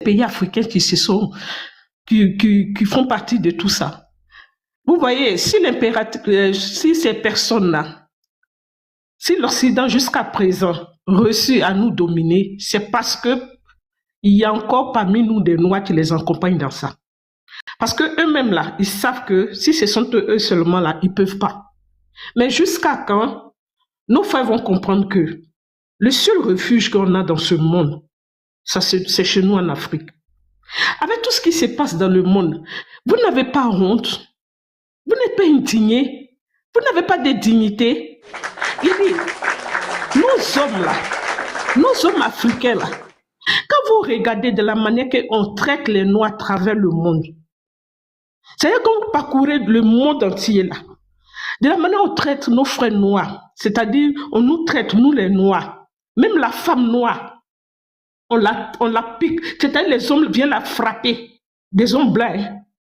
pays africains qui font partie de tout ça. Vous voyez, si ces personnes-là, si l'Occident jusqu'à présent reçu à nous dominer, c'est parce que il y a encore parmi nous des Noirs qui les accompagnent dans ça. Parce que eux-mêmes là, ils savent que si ce sont eux seulement là, ils peuvent pas. Mais jusqu'à quand nos frères vont comprendre que le seul refuge qu'on a dans ce monde, ça c'est chez nous en Afrique. Avec tout ce qui se passe dans le monde, vous n'avez pas honte, vous n'êtes pas indigné, vous n'avez pas de dignité. Il dit, nos hommes là, nos hommes africains là, quand vous regardez de la manière qu'on traite les Noirs à travers le monde, c'est-à-dire quand vous parcourez le monde entier là, de la manière on traite nos frères noirs, c'est-à-dire on nous traite, nous les Noirs, même la femme noire, on la pique, c'est-à-dire les hommes viennent la frapper, des hommes blancs,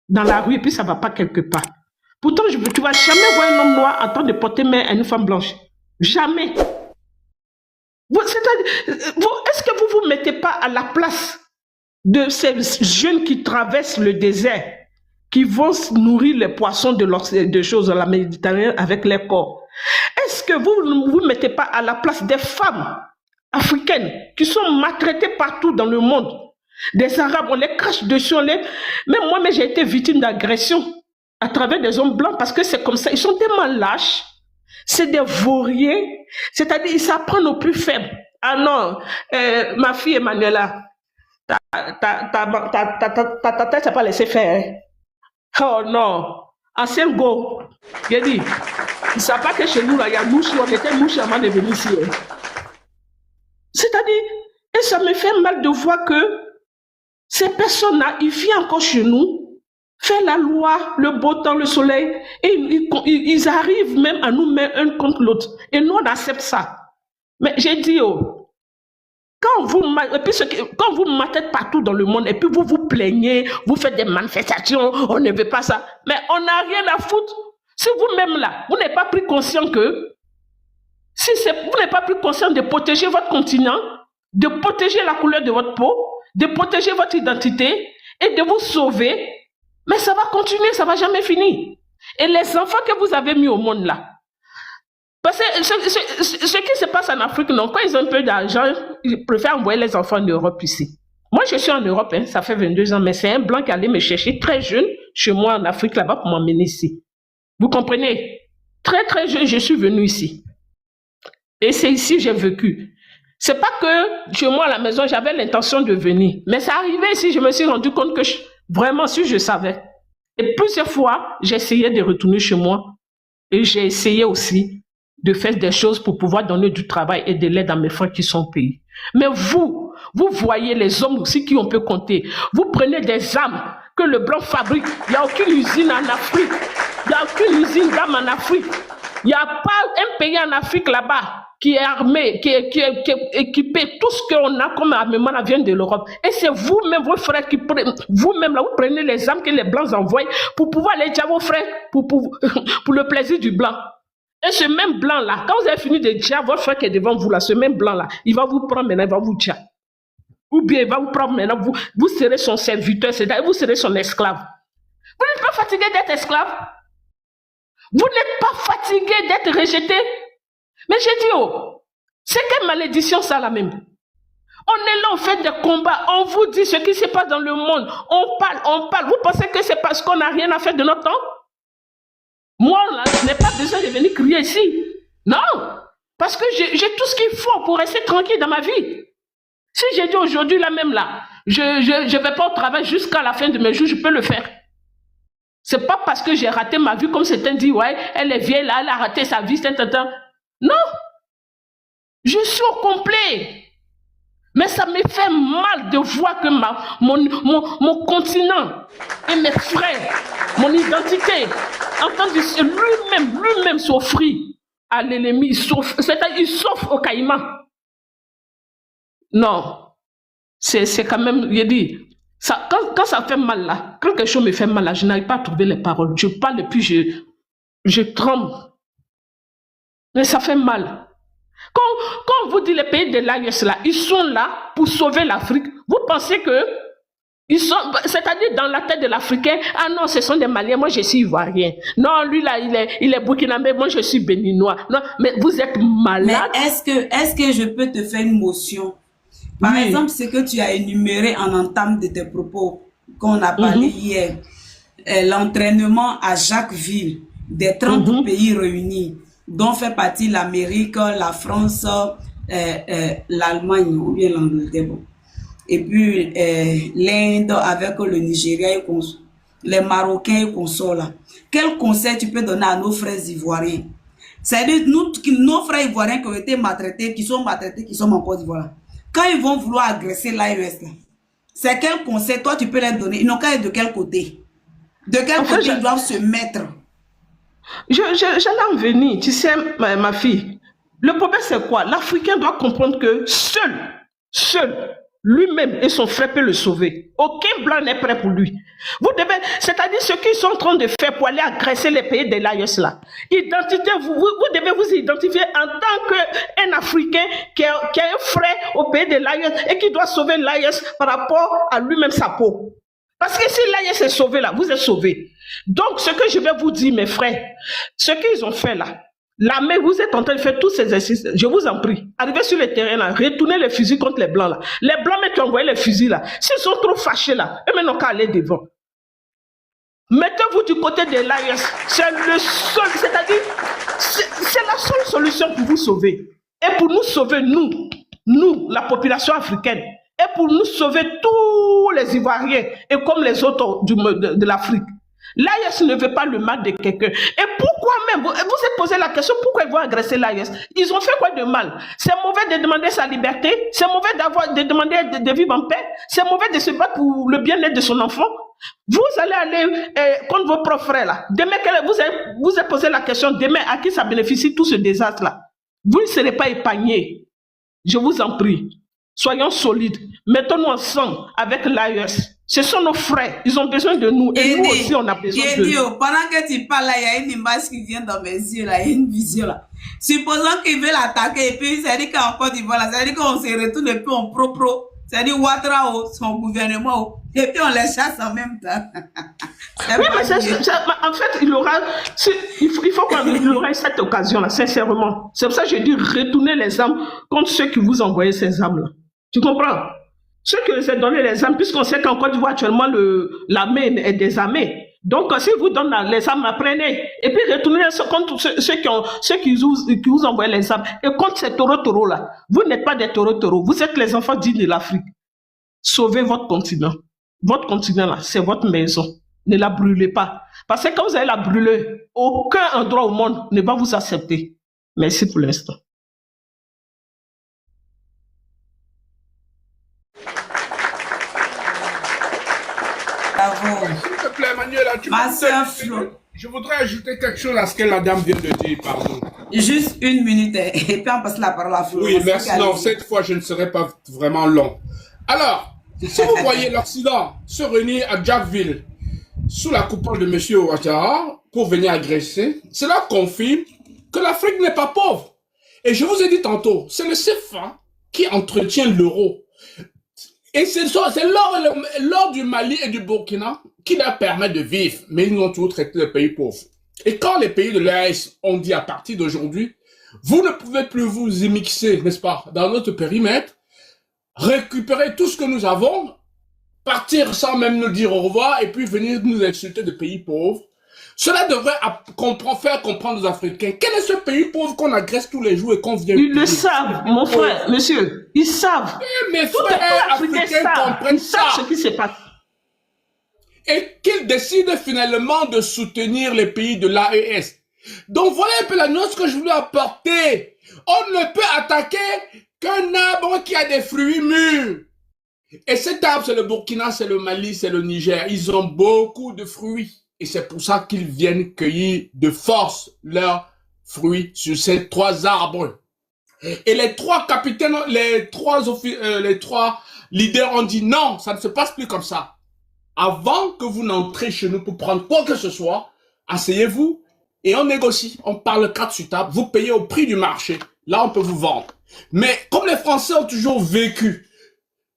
dans la rue, et puis ça ne va pas quelque part. Pourtant, tu ne vas jamais voir un homme noir en train de porter main à une femme blanche. Jamais. Est-ce que vous ne vous mettez pas à la place de ces jeunes qui traversent le désert, qui vont nourrir les poissons de choses dans la Méditerranée avec leur corps? Est-ce que vous ne vous mettez pas à la place des femmes africaines qui sont maltraitées partout dans le monde? Des Arabes, on les crache dessus, même moi, j'ai été victime d'agression à travers des hommes blancs parce que c'est comme ça. Ils sont tellement lâches, c'est des vauriers, c'est-à-dire ils s'apprennent aux plus faibles. Ah non, ma fille Emmanuela, ta tête, ça pas laissé faire. Oh non, ancien go, j'ai dit, ils ne savent pas que chez nous, là, il y a mouche, on était mouche avant de venir ici. C'est-à-dire, et ça me fait mal de voir que ces personnes-là, ils viennent encore chez nous, faire la loi, le beau temps, le soleil, et ils arrivent même à nous mettre un contre l'autre. Et nous, on accepte ça. Mais j'ai dit, oh, quand vous matez partout dans le monde, et puis vous vous plaignez, vous faites des manifestations, on ne veut pas ça, mais on n'a rien à foutre. Si vous-même là, vous n'avez pas pris conscience que, vous n'avez pas pris conscience de protéger votre continent, de protéger la couleur de votre peau, de protéger votre identité et de vous sauver, mais ça va continuer, ça ne va jamais finir. Et les enfants que vous avez mis au monde là, parce que ce qui se passe en Afrique, non, quand ils ont un peu d'argent, ils préfèrent envoyer les enfants en Europe ici. Moi, je suis en Europe, hein, ça fait 22 ans, mais c'est un blanc qui allait me chercher très jeune chez moi en Afrique là-bas pour m'emmener ici. Vous comprenez? Très très jeune, je suis venu ici. Et c'est ici que j'ai vécu. C'est pas que chez moi à la maison, j'avais l'intention de venir. Mais c'est arrivé ici, je me suis rendu compte que vraiment, si je savais. Et plusieurs fois, j'ai essayé de retourner chez moi. Et j'ai essayé aussi de faire des choses pour pouvoir donner du travail et de l'aide à mes frères qui sont au pays. Mais vous voyez les hommes aussi qui on peut compter. Vous prenez des armes que le blanc fabrique. Il n'y a aucune usine en Afrique. Il n'y a aucune usine d'armes en Afrique. Il n'y a pas un pays en Afrique là-bas qui est armé, qui est équipé. Tout ce qu'on a comme armement là vient de l'Europe. Et c'est vous-même, vos frères, vous-même là, vous prenez les armes que les blancs envoient pour pouvoir les dire à vos frères, pour le plaisir du blanc. Et ce même blanc-là, quand vous avez fini de dire votre frère qui est devant vous là, ce même blanc-là, il va vous prendre maintenant, il va vous dire. Ou bien il va vous prendre maintenant, vous serez son serviteur, c'est-à-dire vous serez son esclave. Vous n'êtes pas fatigué d'être esclave? Vous n'êtes pas fatigué d'être rejeté? Mais j'ai dit, oh, c'est quelle malédiction ça là même? On est là, on fait des combats, on vous dit ce qui se passe dans le monde, on parle. Vous pensez que c'est parce qu'on n'a rien à faire de notre temps? Moi, là, je n'ai pas besoin de venir crier ici. Non, parce que j'ai tout ce qu'il faut pour rester tranquille dans ma vie. Si j'ai dit aujourd'hui, là même là, je ne vais pas au travail jusqu'à la fin de mes jours, je peux le faire. C'est pas parce que j'ai raté ma vie, comme certains disent, ouais, elle est vieille là, elle a raté sa vie, non, je suis au complet. Mais ça me fait mal de voir que mon continent et mes frères, mon identité, entendent lui-même s'offrir à l'ennemi, c'est-à-dire il s'offre au caïman. Non, c'est quand même, il dit, ça, quand ça fait mal là, quand quelque chose me fait mal là, je n'arrive pas à trouver les paroles. Je parle et puis je tremble. Mais ça fait mal. Quand on vous dit les pays de l'AES là, ils sont là pour sauver l'Afrique. Vous pensez que Ils sont, c'est-à-dire dans la tête de l'Africain, ah non, ce sont des Maliens, moi je suis Ivoirien. Non, lui là, il est Burkinabé, moi je suis Béninois. Non, mais vous êtes Mais malade. est-ce que je peux te faire une motion? Par exemple, Oui. ce que tu as énuméré en entame de tes propos, qu'on a parlé Mhm, hier, l'entraînement à Jacquesville des 30 mhm. pays réunis, dont fait partie l'Amérique, la France, l'Allemagne ou bien l'Angleterre. Bon. Et puis l'Inde avec le Nigeria et les Marocains et consorts là. Quel conseil tu peux donner à nos frères ivoiriens? C'est-à-dire, nos frères ivoiriens qui ont été maltraités, qui sont maltraités, qui sont en Côte d'Ivoire. Quand ils vont vouloir agresser l'AES, c'est quel conseil toi tu peux leur donner? Ils n'ont qu'à être de quel côté? De quel En fait, côté ils doivent se mettre? j'allais en venir. Tu sais, ma fille, le problème c'est quoi? L'Africain doit comprendre que seul, lui-même et son frère peuvent le sauver. Aucun blanc n'est prêt pour lui. Vous devez, c'est-à-dire ce qu'ils sont en train de faire pour aller agresser les pays de l'AES là. Identité, vous devez vous identifier en tant qu'un Africain qui a un frère au pays de l'AES et qui doit sauver l'AES par rapport à lui-même sa peau. Parce que si l'AES est sauvé là, vous êtes sauvés. Donc, ce que je vais vous dire, mes frères, ce qu'ils ont fait là, l'armée, vous êtes en train de faire tous ces exercices, je vous en prie, arrivez sur le terrain là, retournez les fusils contre les blancs là. Les blancs, mais qui ont envoyé les fusils là, s'ils sont trop fâchés là, eux, n'ont qu'à aller devant. Mettez-vous du côté de l'AES, c'est le seul, c'est-à-dire, c'est la seule solution pour vous sauver. Et pour nous sauver, nous, la population africaine, et pour nous sauver tous les Ivoiriens, et comme les autres de l'Afrique. L'AES ne veut pas le mal de quelqu'un. Et pourquoi même, vous êtes posé la question, pourquoi ils vont agresser l'AES? Ils ont fait quoi de mal? C'est mauvais de demander sa liberté, c'est mauvais de demander de vivre en paix, c'est mauvais de se battre pour le bien-être de son enfant. Vous allez aller contre vos propres frères là. Demain, vous êtes posé la question, demain, à qui ça bénéficie tout ce désastre-là? Vous ne serez pas épargnés. Je vous en prie. Soyons solides. Mettons-nous ensemble avec l'AES. Ce sont nos frères. Ils ont besoin de nous. Et nous aussi, on a besoin d'eux. Pendant que tu parles là, il y a une image qui vient dans mes yeux là, il y a une vision là. Supposons qu'ils veulent attaquer et puis ça dit qu'en Côte d'Ivoire là, ça dit qu'on se retourne et puis on pro. Ça dit Ouattara, son gouvernement, et puis on les chasse en même temps. Oui, mais en fait, il faut qu'il aura cette occasion-là, sincèrement. C'est pour ça que je dis retourner les armes contre ceux qui vous envoyaient ces armes-là. Tu comprends? Ceux qui vous ont donné les armes, puisqu'on sait qu'en Côte d'Ivoire, actuellement, l'armée est désarmée. Donc, si vous donnez les armes, apprenez. Et puis, retournez contre ceux qui vous envoient les armes. Et contre ces taureaux-là. Vous n'êtes pas des taureaux. Vous êtes les enfants dignes de l'Afrique. Sauvez votre continent. Votre continent, là, c'est votre maison. Ne la brûlez pas. Parce que quand vous allez la brûler, aucun endroit au monde ne va vous accepter. Merci pour l'instant. Bravo. S'il te plaît, Manuela, Ma soeur Flo. je voudrais ajouter quelque chose à ce que la dame vient de dire, pardon. Juste une minute et puis on passe la parole à Flo. Oui, merci. Non, cette fois, je ne serai pas vraiment long. Alors, si vous voyez l'Occident se réunir à Jackville sous la coupole de M. Ouattara pour venir agresser, cela confirme que l'Afrique n'est pas pauvre. Et je vous ai dit tantôt, c'est le CFA qui entretient l'euro. Et c'est l'or du Mali et du Burkina qui leur permet de vivre, mais ils ont toujours traité de pays pauvres. Et quand les pays de l'AES ont dit à partir d'aujourd'hui, vous ne pouvez plus vous immixer, n'est-ce pas, dans notre périmètre, récupérer tout ce que nous avons, partir sans même nous dire au revoir et puis venir nous insulter de pays pauvres. Cela devrait faire comprendre aux Africains quel est ce pays pauvre qu'on agresse tous les jours et qu'on vient. Ils le savent, mon frère, monsieur. Ils savent. Et mes Tous frères les africains comprennent Ils savent ça. ce qui se passe. Et qu'ils décident finalement de soutenir les pays de l'AES. Donc voilà un peu la nuance que je voulais apporter. On ne peut attaquer qu'un arbre qui a des fruits mûrs. Et cet arbre, c'est le Burkina, c'est le Mali, c'est le Niger. Ils ont beaucoup de fruits. Et c'est pour ça qu'ils viennent cueillir de force leurs fruits sur ces 3 arbres. Et les 3 capitaines, les trois leaders ont dit non, ça ne se passe plus comme ça. Avant que vous n'entrez chez nous pour prendre quoi que ce soit, asseyez-vous et on négocie. On parle carte sur table, vous payez au prix du marché. Là, on peut vous vendre. Mais comme les Français ont toujours vécu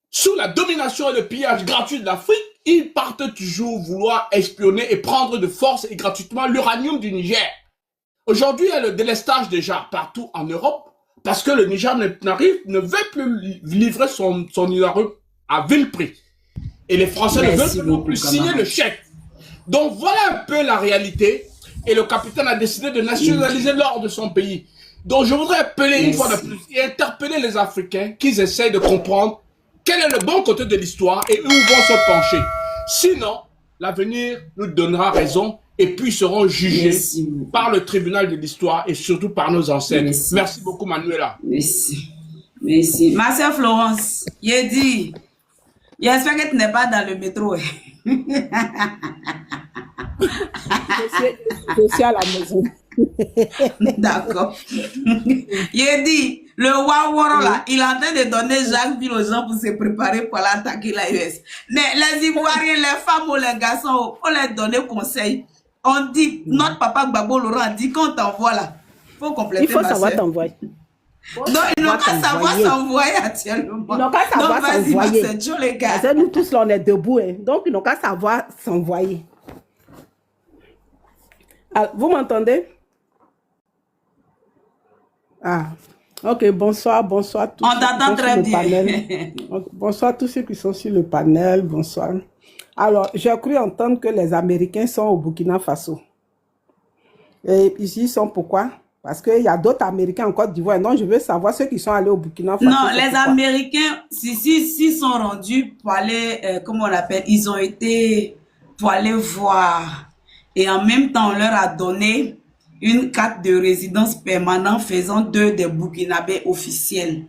sous la domination et le pillage gratuit de l'Afrique, ils partent toujours vouloir espionner et prendre de force et gratuitement l'uranium du Niger. Aujourd'hui, il y a le délestage déjà partout en Europe parce que le Niger ne veut plus livrer son uranium à vil prix. Et les Français ne veulent non plus signer le chèque. Donc voilà un peu la réalité. Et le capitaine a décidé de nationaliser l'or de son pays. Donc je voudrais appeler une fois de plus et interpeller les Africains qu'ils essayent de comprendre quel est le bon côté de l'histoire et où vont se pencher. Sinon, l'avenir nous donnera raison et puis seront jugés par le tribunal de l'histoire et surtout par nos ancêtres. Merci beaucoup, Manuela. Merci. Merci. Ma sœur Florence, j'ai dit, j'espère que tu n'es pas dans le métro. Je suis à la maison. D'accord. Il dit, le Waworo là, il est en train de donner Jacques Ville aux gens pour se préparer pour l'attaquer la US. Mais les Ivoiriens, les femmes ou les garçons, on leur donner conseil. On dit, notre papa Gbagbo Laurent dit qu'on t'envoie là. Faut compléter. Il faut savoir t'envoyer. Non, ils n'ont qu'à savoir s'envoyer actuellement. Ils n'ont qu'à savoir s'envoyer. Les gars. Parce que nous tous là, on est debout. Hein. Donc, ils n'ont qu'à savoir s'envoyer. Vous m'entendez? Ah, ok, bonsoir tous. On t'entend très bien. Bonsoir tous ceux qui sont sur le panel, bonsoir. Alors, j'ai cru entendre que les Américains sont au Burkina Faso. Et ici, ils sont pourquoi? Parce qu'il y a d'autres Américains en Côte d'Ivoire. Donc, je veux savoir ceux qui sont allés au Burkina Faso. Non, les Américains, s'ils sont rendus pour aller, comment on appelle, ils ont été pour aller voir. Et en même temps, on leur a donné une carte de résidence permanente faisant d'eux des Burkinabés officiels.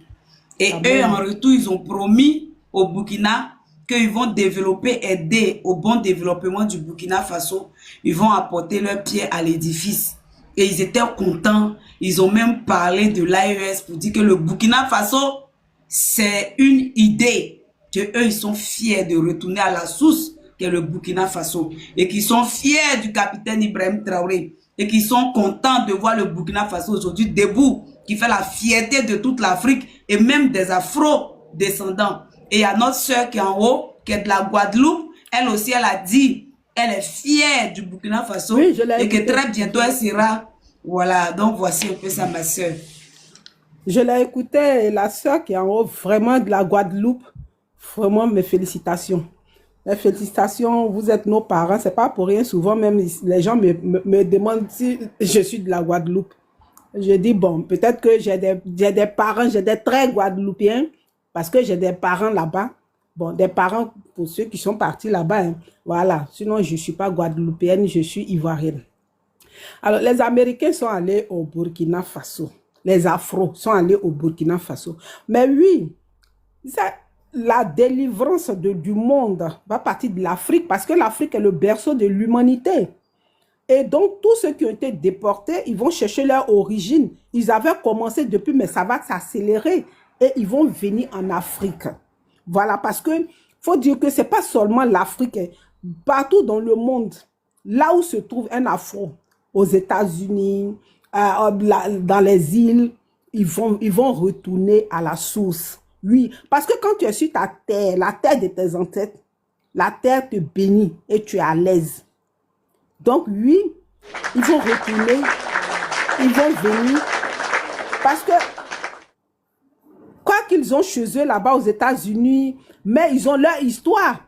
Et eux, en retour, ils ont promis au Burkina qu'ils vont développer, aider au bon développement du Burkina Faso. Ils vont apporter leur pierre à l'édifice. Et ils étaient contents. Ils ont même parlé de l'AES pour dire que le Burkina Faso, c'est une idée. Que eux, ils sont fiers de retourner à la source, qui est le Burkina Faso. Et qu'ils sont fiers du capitaine Ibrahim Traoré. Et qui sont contents de voir le Burkina Faso aujourd'hui debout, qui fait la fierté de toute l'Afrique et même des Afro-descendants. Et il y a notre sœur qui est en haut, qui est de la Guadeloupe. Elle aussi, elle a dit, elle est fière du Burkina Faso. Oui, et que très bientôt, elle sera... Voilà, donc voici un peu ça, ma sœur. Je l'ai écouté, et la sœur qui est en haut, vraiment de la Guadeloupe, vraiment mes félicitations. Mes félicitations, vous êtes nos parents, c'est pas pour rien. Souvent, même les gens me demandent si je suis de la Guadeloupe. Je dis, bon, peut-être que j'ai des parents, j'ai des traits guadeloupéens, parce que j'ai des parents là-bas. Bon, des parents pour ceux qui sont partis là-bas. Hein. Voilà, sinon je ne suis pas guadeloupéenne, je suis ivoirienne. Alors, les Américains sont allés au Burkina Faso. Les Afros sont allés au Burkina Faso. Mais oui, la délivrance du monde va partir de l'Afrique parce que l'Afrique est le berceau de l'humanité. Et donc, tous ceux qui ont été déportés, ils vont chercher leur origine. Ils avaient commencé depuis, mais ça va s'accélérer. Et ils vont venir en Afrique. Voilà, parce que faut dire que ce n'est pas seulement l'Afrique. Partout dans le monde, là où se trouve un Afro, aux États-Unis, dans les îles, ils vont retourner à la source. Oui, parce que quand tu es sur ta terre, la terre de tes ancêtres, la terre te bénit et tu es à l'aise. Donc oui, ils vont retourner, ils vont venir, parce que quoi qu'ils ont chez eux là-bas aux États-Unis, mais ils ont leur histoire.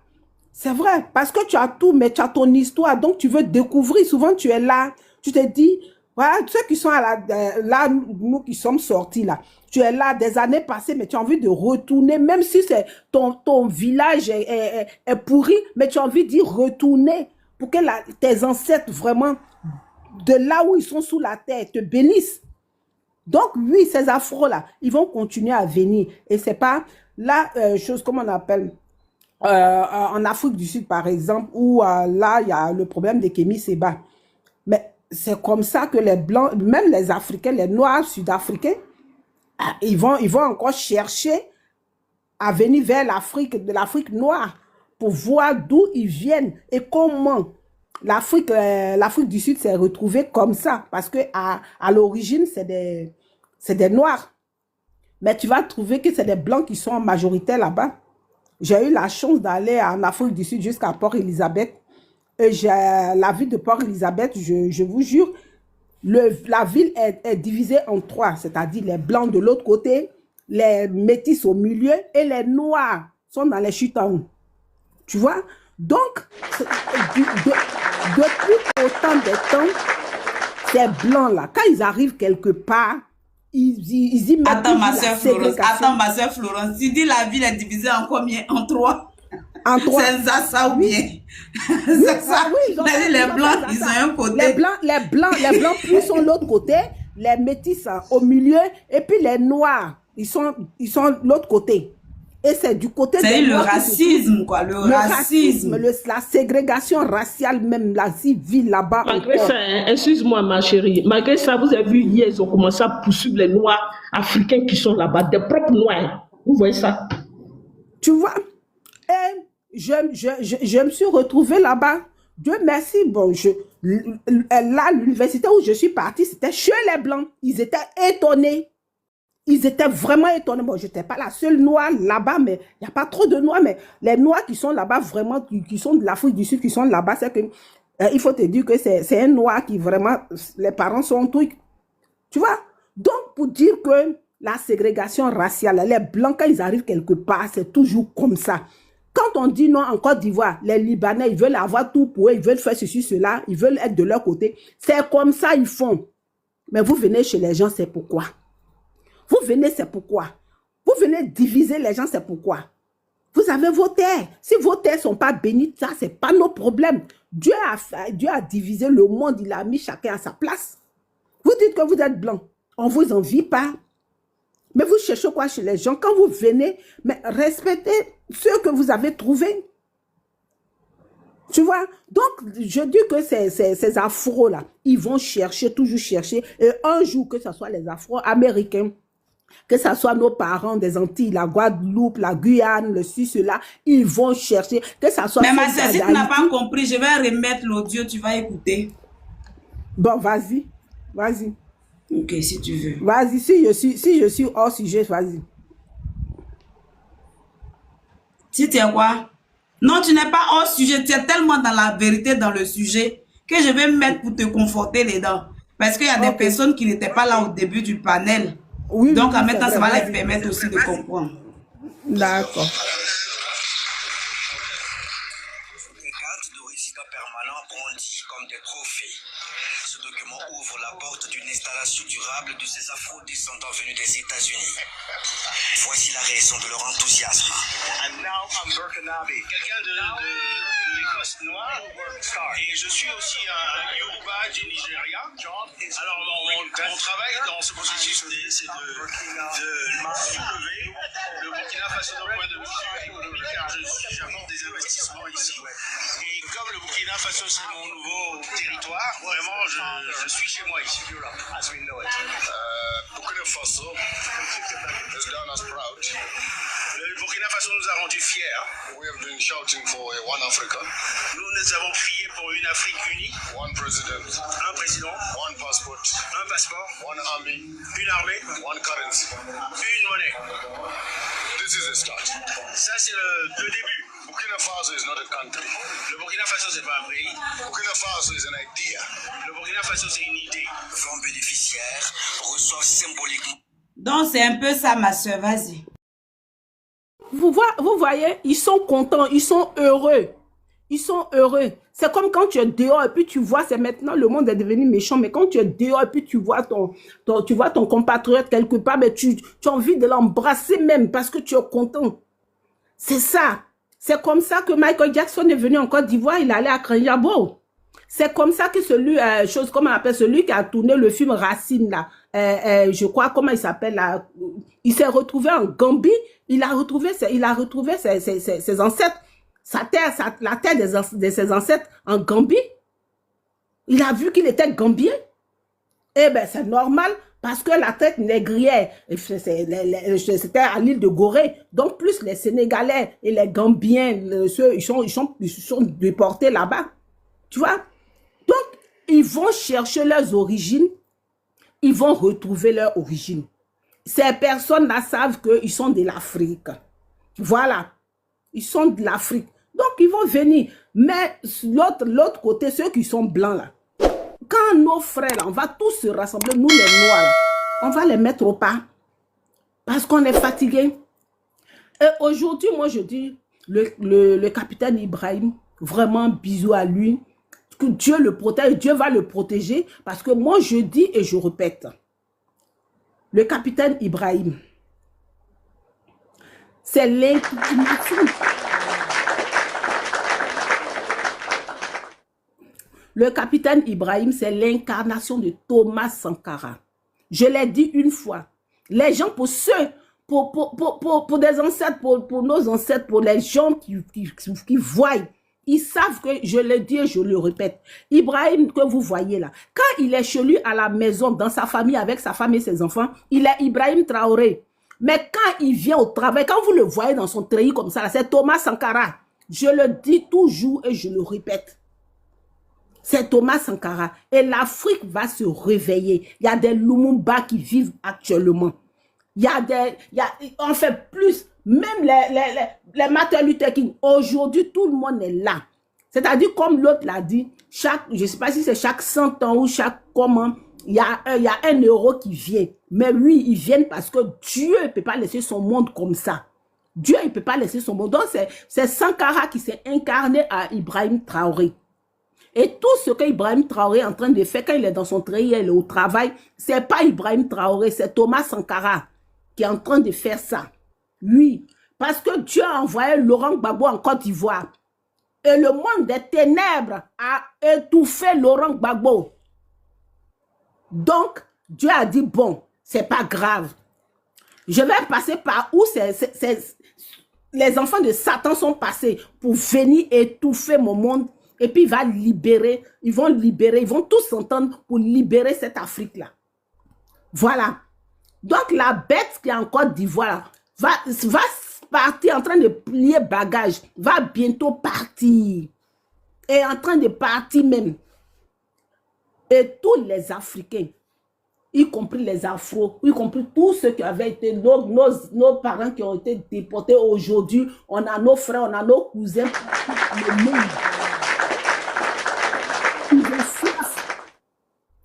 C'est vrai, parce que tu as tout, mais tu as ton histoire, donc tu veux découvrir. Souvent, tu es là, tu te dis, voilà, ceux qui sont là, nous qui sommes sortis là, tu es là des années passées, mais tu as envie de retourner, même si ton village est pourri, mais tu as envie d'y retourner pour que tes ancêtres vraiment, de là où ils sont sous la terre, te bénissent. Donc oui, ces Afros-là, ils vont continuer à venir. Et c'est pas la chose, comme on appelle, en Afrique du Sud, par exemple, où là, il y a le problème de Kémy Séba. Mais c'est comme ça que les Blancs, même les Africains, les Noirs sud-africains, ils vont encore chercher à venir vers l'Afrique, de l'Afrique noire, pour voir d'où ils viennent et comment l'Afrique du Sud s'est retrouvée comme ça. Parce que à l'origine, c'est des Noirs. Mais tu vas trouver que c'est des Blancs qui sont en majorité là-bas. J'ai eu la chance d'aller en Afrique du Sud jusqu'à Port-Elizabeth. Et la ville de Port-Elizabeth, je vous jure, la ville est divisée en trois, c'est-à-dire les blancs de l'autre côté, les métis au milieu et les noirs sont dans les chutes en haut. Tu vois? Donc, depuis autant de temps, ces blancs-là, quand ils arrivent quelque part, ils y mettent Attends, ma la soeur Florence. ségrégation. Attends, ma soeur Florence. Tu dis la ville est divisée en combien? En trois? En trois. C'est ça ou bien? Oui, C'est ça. oui, ils ont fait- Les ils ont blancs, fait ils ça. sont un côté. Les blancs plus sont l'autre côté, les métis au milieu, et puis les noirs, ils sont l'autre côté. Et c'est du côté C'est des le noirs qui se racisme, quoi. Le racisme. la ségrégation raciale, même la civile là-bas. Malgré encore. ça, hein, excuse-moi ma chérie, malgré ça, vous avez vu hier, ils ont commencé à poursuivre les Noirs africains qui sont là-bas, des propres Noirs. Vous voyez ça? Tu vois, et je me suis retrouvée là-bas. Dieu merci, bon, là, l'université où je suis partie, c'était chez les Blancs. Ils étaient étonnés. Ils étaient vraiment étonnés. Bon, je n'étais pas la seule noire là-bas, mais il n'y a pas trop de noirs, mais les noirs qui sont là-bas, vraiment, qui sont de l'Afrique du Sud, qui sont là-bas, c'est que, il faut te dire que c'est un noir qui vraiment, les parents sont trucs. Tu vois? Donc, pour dire que la ségrégation raciale, les blancs, quand ils arrivent quelque part, c'est toujours comme ça. Quand on dit non en Côte d'Ivoire, les Libanais, ils veulent avoir tout pour eux, ils veulent faire ceci, cela, ils veulent être de leur côté. C'est comme ça, ils font. Mais vous venez chez les gens, c'est pourquoi. Vous venez, c'est pourquoi. Vous venez diviser les gens, c'est pourquoi. Vous avez vos terres. Si vos terres ne sont pas bénies, ça, ce n'est pas nos problèmes. Dieu a divisé le monde, il a mis chacun à sa place. Vous dites que vous êtes blanc. On ne vous envie pas. Mais vous cherchez quoi chez les gens? Quand vous venez, mais respectez ceux que vous avez trouvés. Tu vois? Donc, je dis que ces afros-là, ils vont chercher, toujours chercher. Et un jour, que ce soit les afro-américains, que ce soit nos parents des Antilles, la Guadeloupe, la Guyane, le Suisse, cela, ils vont chercher. Que ce soit... Mais ma soeur, si tu n'as pas compris, je vais remettre l'audio, tu vas écouter. Bon, vas-y. Vas-y. Ok, si tu veux. Vas-y, si je suis hors sujet, vas-y. Si tu es quoi? Non, tu n'es pas hors sujet. Tu es tellement dans la vérité, dans le sujet, que je vais me mettre pour te conforter les dents. Parce qu'il y a des personnes qui n'étaient pas là au début du panel. Oui, donc, oui, en même temps, ça va vrai, les permettre aussi de comprendre. D'accord. Les cartes de résident permanent brandies comme des trophées. Ce document ouvre la porte d'une installation durable de ces afro-descendants venus des États-Unis. Voici la raison de leur enthousiasme. And now I'm Burkinabe, quelqu'un de l'Écosse noire. Et je suis aussi un Yoruba du Nigeria. Alors mon travail dans ce processus, c'est de soulever le Burkina Faso d'un point de vue économique, car j'apporte des investissements ici. Et comme le Burkina Faso c'est mon nouveau territoire, vraiment je suis chez moi ici. As we know it. Burkina Faso is done us proud. Le Burkina Faso nous a rendus fiers. We have been shouting for one Africa, Nous avons crié pour une Afrique unie, one president, un président, one passport, un passeport, one army, une armée, one currency. une monnaie. This is a start. Ça, c'est le début. Burkina Faso is not a country. Le Burkina Faso, c'est pas un pays. Burkina Faso is an idea. Le Burkina Faso, c'est une idée. 20 bénéficiaires reçoivent symboliquement. Donc, c'est un peu ça, ma soeur. Vas-y. Vous voyez, ils sont contents, ils sont heureux. Ils sont heureux. C'est comme quand tu es dehors et puis tu vois, c'est maintenant, le monde est devenu méchant, mais quand tu es dehors et puis tu vois ton compatriote quelque part, mais tu as envie de l'embrasser même parce que tu es content. C'est ça. C'est comme ça que Michael Jackson est venu en Côte d'Ivoire, il allait à Kanyabo. C'est comme ça que comment on appelle celui qui a tourné le film Racine, là. Je crois, comment il s'appelle, là. Il s'est retrouvé en Gambie, il a retrouvé ses ancêtres. La terre de ses ancêtres en Gambie. Il a vu qu'il était gambien. Eh bien, c'est normal parce que la tête négrière, c'était à l'île de Gorée. Donc, plus les Sénégalais et les Gambiens, ils sont déportés là-bas. Tu vois? Donc, ils vont chercher leurs origines. Ils vont retrouver leur origine. Ces personnes-là savent qu'ils sont de l'Afrique. Voilà. Ils sont de l'Afrique. Donc, ils vont venir. Mais l'autre côté, ceux qui sont blancs, là, quand nos frères, là, on va tous se rassembler, nous les noirs, là, on va les mettre au pas. Parce qu'on est fatigué. Et aujourd'hui, moi, je dis, le capitaine Ibrahim, vraiment, bisous à lui. Que Dieu le protège, Dieu va le protéger. Parce que moi, je dis et je répète, le capitaine Ibrahim, c'est l'incarnation. Le capitaine Ibrahim, c'est l'incarnation de Thomas Sankara. Je l'ai dit une fois. Les gens, pour ceux, pour des ancêtres, pour nos ancêtres, pour les gens qui voient, ils savent que, je le dis et je le répète, Ibrahim que vous voyez là, quand il est chez lui à la maison, dans sa famille, avec sa femme et ses enfants, il est Ibrahim Traoré. Mais quand il vient au travail, quand vous le voyez dans son treillis comme ça, c'est Thomas Sankara. Je le dis toujours et je le répète. C'est Thomas Sankara. Et l'Afrique va se réveiller. Il y a des Lumumba qui vivent actuellement. On fait plus. Même les Martin Luther King. Aujourd'hui, tout le monde est là. C'est-à-dire, comme l'autre l'a dit, je ne sais pas si c'est chaque 100 ans ou chaque comment, il y a 1 euro qui vient. Mais oui, ils viennent parce que Dieu ne peut pas laisser son monde comme ça. Dieu ne peut pas laisser son monde. Donc, c'est Sankara qui s'est incarné à Ibrahim Traoré. Et tout ce que Ibrahim Traoré est en train de faire quand il est dans son treillis, il est au travail, ce n'est pas Ibrahim Traoré, c'est Thomas Sankara qui est en train de faire ça. Oui, parce que Dieu a envoyé Laurent Gbagbo en Côte d'Ivoire. Et le monde des ténèbres a étouffé Laurent Gbagbo. Donc, Dieu a dit, bon, c'est pas grave. Je vais passer par où les enfants de Satan sont passés pour venir étouffer mon monde. Et puis, ils vont tous s'entendre pour libérer cette Afrique-là. Voilà. Donc, la bête qui est en Côte d'Ivoire va partir en train de plier bagages, va bientôt partir. Et en train de partir même. Et tous les Africains, y compris les Afros, y compris tous ceux qui avaient été nos parents qui ont été déportés aujourd'hui, on a nos frères, on a nos cousins, le monde.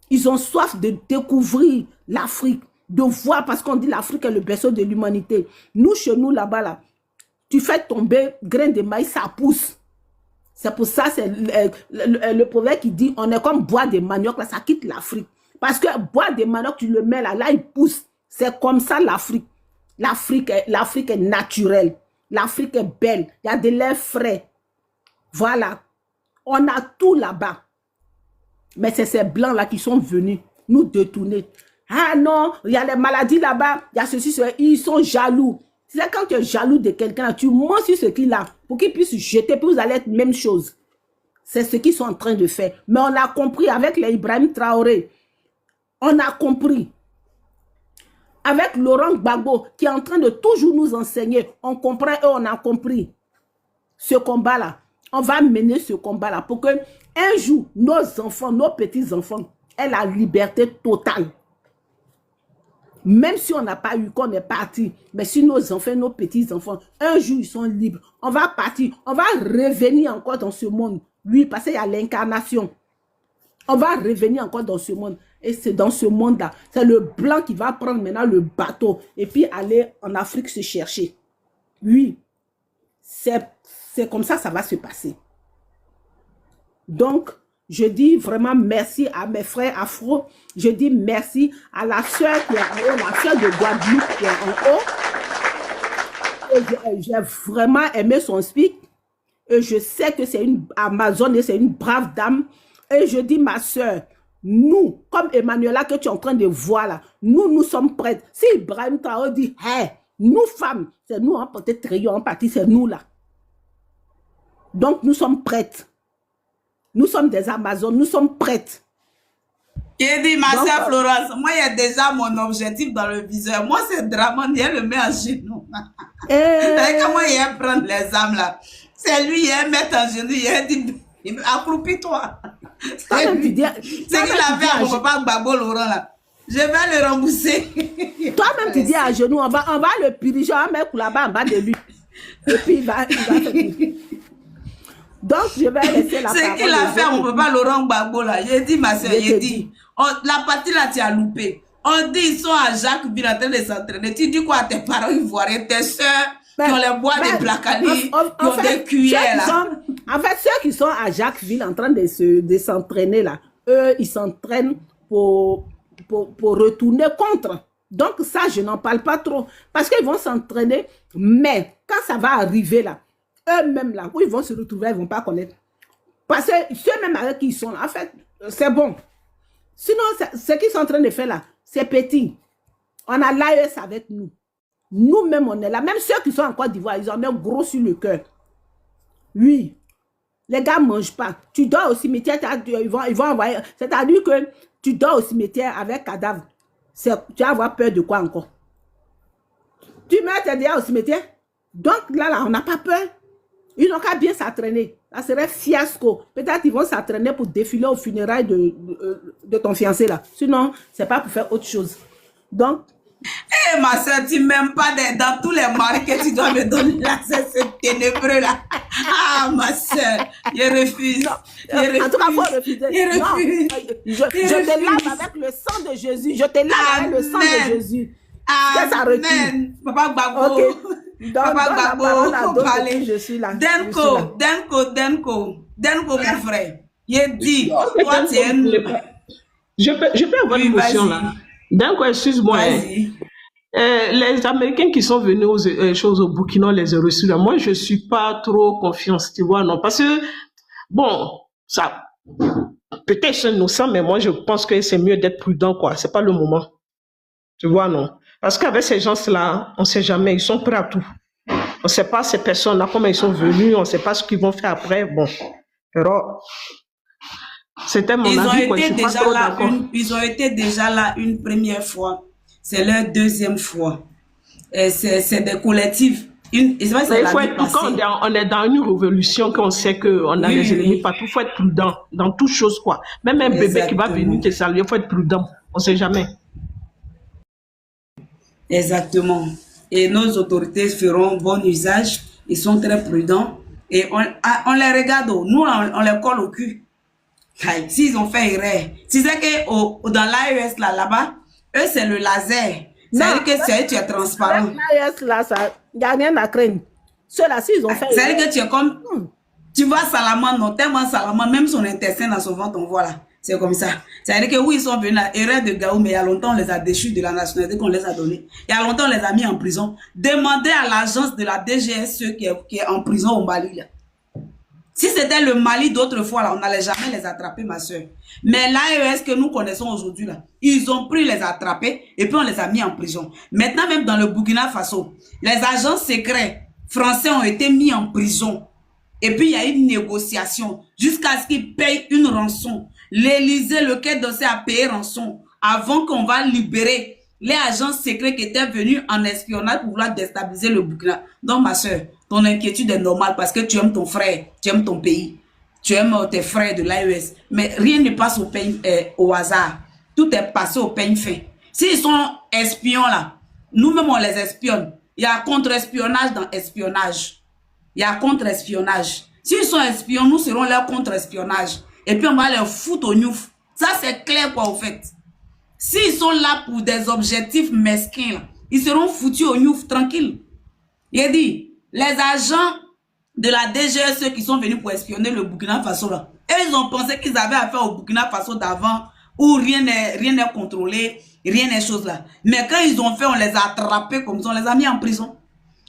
Ils ont soif de découvrir l'Afrique, de voir, parce qu'on dit l'Afrique est le berceau de l'humanité. Nous, chez nous, là-bas, là, tu fais tomber grain de maïs, ça pousse. C'est pour ça, c'est le proverbe qui dit, on est comme bois de manioc, là, ça quitte l'Afrique. Parce que bois de manioc, tu le mets là, il pousse. C'est comme ça l'Afrique. L'Afrique est naturelle. L'Afrique est belle. Il y a de l'air frais. Voilà. On a tout là-bas. Mais c'est ces blancs-là qui sont venus nous détourner. Ah non, il y a les maladies là-bas, il y a ceci, ils sont jaloux. C'est quand tu es jaloux de quelqu'un, tu mens sur ce qu'il a pour qu'il puisse jeter, puis vous allez être même chose. C'est ce qu'ils sont en train de faire. Mais on a compris avec les Ibrahim Traoré. On a compris. Avec Laurent Gbagbo qui est en train de toujours nous enseigner. On comprend et on a compris ce combat-là. On va mener ce combat-là pour que un jour, nos enfants, nos petits-enfants aient la liberté totale. Même si on n'a pas eu, qu'on est parti, mais si nos enfants, nos petits-enfants, un jour, ils sont libres, on va partir, on va revenir encore dans ce monde. Oui, parce qu'il y a l'incarnation. On va revenir encore dans ce monde. Et c'est dans ce monde-là. C'est le blanc qui va prendre maintenant le bateau et puis aller en Afrique se chercher. Oui, c'est comme ça, ça va se passer. Donc, je dis vraiment merci à mes frères afro. Je dis merci à la soeur qui est en haut, la soeur de Guadeloupe qui est en haut. Et j'ai vraiment aimé son speak. Et je sais que c'est une Amazone et c'est une brave dame. Et je dis, ma soeur, nous, comme Emmanuela que tu es en train de voir là, nous sommes prêtes. Si Ibrahim Traoré dit, hey, nous femmes, c'est nous, hein, peut-être en partie, c'est nous là. Donc, nous sommes prêtes. Nous sommes des Amazones, nous sommes prêtes. J'ai dit, ma soeur Florence, moi, il y a déjà mon objectif dans le viseur. Moi, c'est Dramon, il le met à genoux. Comment il aime prendre les âmes là? C'est lui, il aime mettre en genoux, il dit, accroupis-toi. C'est qu'il avait à mon papa Gbagbo Laurent là. Je vais le rembourser. Toi-même, tu dis à genoux, on va le piriger, on va mettre là-bas en bas de lui. Et puis, il va faire tout. Donc, je vais laisser la parole. Ce qu'il a fait, on ne peut pas Laurent Gbagbo là. J'ai dit, ma soeur, j'ai dit, la partie là, tu as loupé. On dit, ils sont à Jacquesville en train de s'entraîner. Tu dis quoi à tes parents ivoiriens, tes soeurs, qui ont les bois des placali, qui ont des cuillères là. En fait, ceux qui sont à Jacquesville en train de s'entraîner là, eux, ils s'entraînent pour retourner contre. Donc ça, je n'en parle pas trop. Parce qu'ils vont s'entraîner, mais quand ça va arriver là, eux-mêmes là, où ils vont se retrouver, ils ne vont pas connaître. Parce que ceux-mêmes avec qui ils sont là, en fait, c'est bon. Sinon, ce qu'ils sont en train de faire là, c'est petit. On a l'AES avec nous. Nous-mêmes, on est là. Même ceux qui sont en Côte d'Ivoire, ils en ont gros sur le cœur. Oui. Les gars ne mangent pas. Tu dors au cimetière, ils vont envoyer. C'est-à-dire que tu dors au cimetière avec cadavre. Tu vas avoir peur de quoi encore? Tu mets tes déjà au cimetière. Donc là, on n'a pas peur. Ils n'ont qu'à bien s'entraîner. Ça serait fiasco. Peut-être qu'ils vont s'entraîner pour défiler aux funérailles de ton fiancé là. Sinon, ce n'est pas pour faire autre chose. Donc, eh ma soeur, tu m'aimes pas dans tous les maris que tu dois me donner là, c'est ténébreux là. Ah ma soeur, je refuse. En tout cas, il faut refuser. Je te lave avec le sang de Jésus. Je te lave avec le sang de Jésus. Amen. Papa Gbagbo. Okay. Papa Gbagbo, faut parler. Je suis là. Denko, mon frère. Il dit, toi tu es... Je peux avoir une motion là. D'un coup, excuse-moi. Les Américains qui sont venus aux Burkina, les ont reçus là. Moi, je suis pas trop confiance, tu vois, non. Parce que, bon, ça, peut-être c'est innocent, mais moi, je pense que c'est mieux d'être prudent, quoi. C'est pas le moment. Tu vois, non. Parce qu'avec ces gens-là, on sait jamais, ils sont prêts à tout. On sait pas ces personnes-là, comment ils sont venus, on sait pas ce qu'ils vont faire après. Bon. Alors, c'était mon avis, quoi. Je suis pas trop d'accord. Ils ont été déjà là une première fois. C'est leur deuxième fois. C'est des collectifs. Il faut être, quand on est dans une révolution, qu'on sait qu'on a les ennemis partout, il faut être prudent dans toutes choses, quoi. Même un bébé qui va venir te saluer, il faut être prudent. On ne sait jamais. Exactement. Et nos autorités feront bon usage. Ils sont très prudents. Et on les regarde. Nous, on les colle au cul. S'ils ont fait erreur. Tu sais que dans l'AES là-bas, eux, c'est le laser. C'est-à-dire que tu es transparent. L'AES là, il n'y a rien à craindre. Ceux-là, s'ils ont fait erreur. C'est-à-dire que tu es comme... Tu vois Salamand, non, tellement Salamand, même son intestin dans son ventre, on voit là. C'est comme ça. C'est-à-dire que oui, ils sont venus à erreur de Gaou, mais il y a longtemps, on les a déchus de la nationalité qu'on les a donnée. Il y a longtemps, on les a mis en prison. Demandez à l'agence de la DGSE qui est en prison au Mali, là. Si c'était le Mali d'autrefois, là, on n'allait jamais les attraper, ma soeur. Mais l'AES que nous connaissons aujourd'hui, là, ils ont pris les attraper et puis on les a mis en prison. Maintenant, même dans le Burkina Faso, les agents secrets français ont été mis en prison. Et puis, il y a une négociation jusqu'à ce qu'ils payent une rançon. L'Élysée, le Quai d'Orsay a payé rançon avant qu'on va libérer les agents secrets qui étaient venus en espionnage pour vouloir déstabiliser le Burkina. Donc, ma soeur, ton inquiétude est normale parce que tu aimes ton frère, tu aimes ton pays, tu aimes tes frères de l'AES. Mais rien ne passe au hasard. Tout est passé au peigne fin. S'ils sont espions là, nous-mêmes on les espionne. Il y a contre-espionnage dans espionnage. Il y a contre-espionnage. S'ils sont espions, nous serons leur contre-espionnage. Et puis on va les foutre au gnouf. Ça c'est clair quoi au fait. S'ils sont là pour des objectifs mesquins, là, ils seront foutus au gnouf tranquille. Il a dit, les agents de la DGSE qui sont venus pour espionner le Burkina Faso là, et ils ont pensé qu'ils avaient affaire au Burkina Faso d'avant où rien n'est contrôlé, rien n'est chose là. Mais quand ils ont fait, on les a attrapés comme ça, on les a mis en prison.